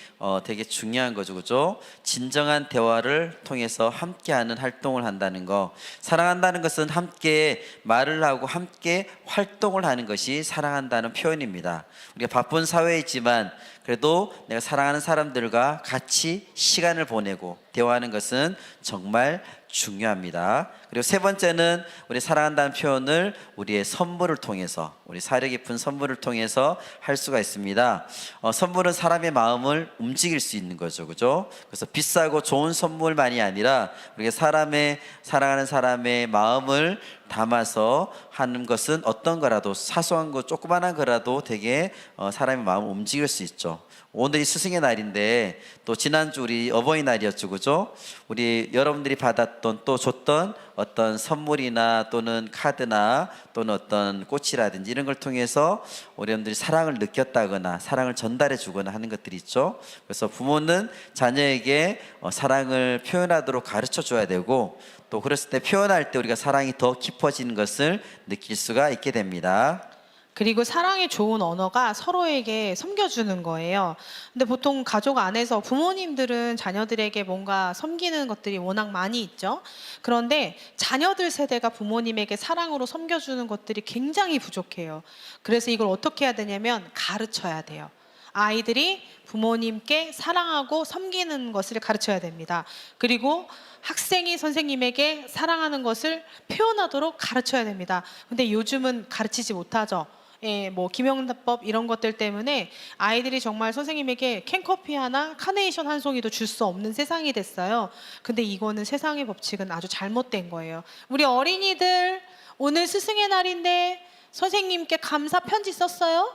Speaker 2: 되게 중요한 거죠, 그죠? 진정한 대화를 통해서 함께하는 활동을 한다는 거. 사랑한다는 것은 함께 말을 하고 함께 활동을 하는 것이 사랑한다는 표현입니다. 우리가 바쁜 사회이지만 그래도 내가 사랑하는 사람들과 같이 시간을 보내고 대화하는 것은 정말 중요합니다. 그리고 세 번째는 우리 사랑한다는 표현을 우리의 선물을 통해서, 우리 사려 깊은 선물을 통해서 할 수가 있습니다. 선물은 사람의 마음을 움직일 수 있는 거죠, 그죠? 그래서 비싸고 좋은 선물만이 아니라 우리가 사랑하는 사람의 마음을 담아서 하는 것은 어떤 거라도, 사소한 거 조그만한 거라도 되게 사람의 마음을 움직일 수 있죠. 오늘이 스승의 날인데 또 지난주 우리 어버이날이었죠, 그죠? 우리 여러분들이 받았던 또 줬던 어떤 선물이나 또는 카드나 또는 어떤 꽃이라든지 이런 걸 통해서 우리 여러분들이 사랑을 느꼈다거나 사랑을 전달해 주거나 하는 것들이 있죠. 그래서 부모는 자녀에게 사랑을 표현하도록 가르쳐 줘야 되고, 또 그랬을 때 표현할 때 우리가 사랑이 더 깊어지는 것을 느낄 수가 있게 됩니다.
Speaker 1: 그리고 사랑의 좋은 언어가 서로에게 섬겨주는 거예요. 근데 보통 가족 안에서 부모님들은 자녀들에게 뭔가 섬기는 것들이 워낙 많이 있죠. 그런데 자녀들 세대가 부모님에게 사랑으로 섬겨주는 것들이 굉장히 부족해요. 그래서 이걸 어떻게 해야 되냐면 가르쳐야 돼요. 아이들이 부모님께 사랑하고 섬기는 것을 가르쳐야 됩니다. 그리고 학생이 선생님에게 사랑하는 것을 표현하도록 가르쳐야 됩니다. 근데 요즘은 가르치지 못하죠. 예, 뭐 김영란법 이런 것들 때문에 아이들이 정말 선생님에게 캔커피 하나, 카네이션 한 송이도 줄 수 없는 세상이 됐어요. 근데 이거는 세상의 법칙은 아주 잘못된 거예요. 우리 어린이들 오늘 스승의 날인데 선생님께 감사 편지 썼어요?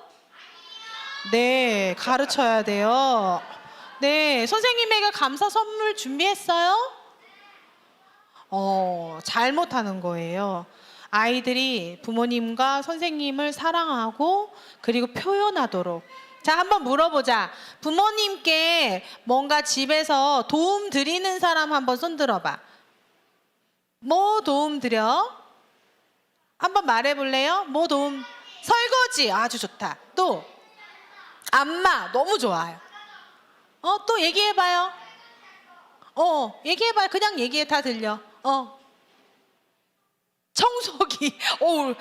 Speaker 1: 네, 가르쳐야 돼요. 네, 선생님에게 감사 선물 준비했어요? 잘못하는 거예요. 아이들이 부모님과 선생님을 사랑하고 그리고 표현하도록. 자, 한번 물어보자. 부모님께 뭔가 집에서 도움 드리는 사람 한번 손 들어봐. 뭐 도움 드려? 한번 말해볼래요? 뭐 도움? 설거지 아주 좋다. 또 안마 너무 좋아요. 또 얘기해봐요. 얘기해봐요. 그냥 얘기해. 다 들려. 청소기,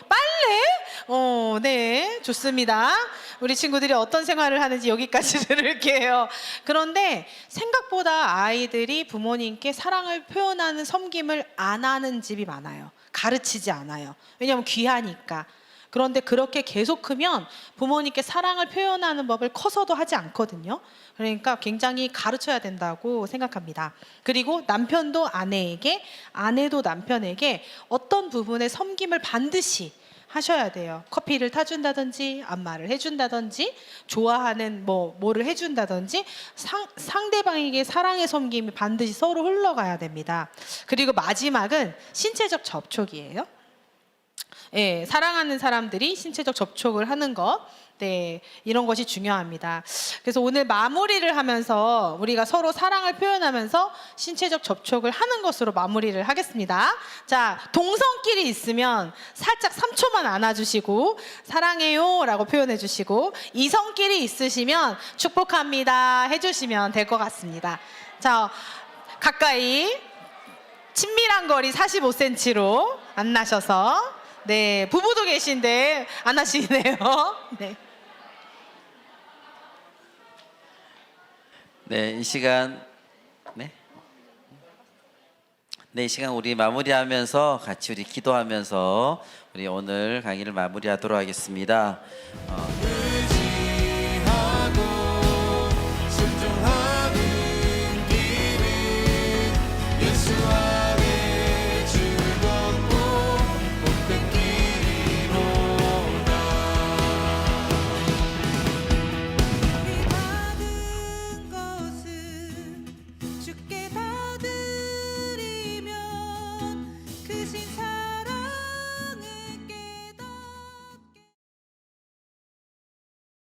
Speaker 1: 빨래? 네, 좋습니다. 우리 친구들이 어떤 생활을 하는지 여기까지 들을게요. 그런데 생각보다 아이들이 부모님께 사랑을 표현하는 섬김을 안 하는 집이 많아요. 가르치지 않아요. 왜냐하면 귀하니까. 그런데 그렇게 계속 크면 부모님께 사랑을 표현하는 법을 커서도 하지 않거든요. 그러니까 굉장히 가르쳐야 된다고 생각합니다. 그리고 남편도 아내에게, 아내도 남편에게 어떤 부분의 섬김을 반드시 하셔야 돼요. 커피를 타준다든지 안마를 해준다든지 좋아하는 뭐를 해준다든지 상대방에게 사랑의 섬김이 반드시 서로 흘러가야 됩니다. 그리고 마지막은 신체적 접촉이에요. 예, 사랑하는 사람들이 신체적 접촉을 하는 것, 네, 이런 것이 중요합니다. 그래서 오늘 마무리를 하면서 우리가 서로 사랑을 표현하면서 신체적 접촉을 하는 것으로 마무리를 하겠습니다. 자, 동성끼리 있으면 살짝 3초만 안아주시고 사랑해요 라고 표현해 주시고, 이성끼리 있으시면 축복합니다 해주시면 될 것 같습니다. 자, 가까이 친밀한 거리 45cm로 만나셔서, 네, 부부도 계신데 안 하시네요. 네.
Speaker 2: 네, 이 시간 이 시간 우리 마무리하면서 같이 우리 기도하면서 우리 오늘 강의를 마무리하도록 하겠습니다.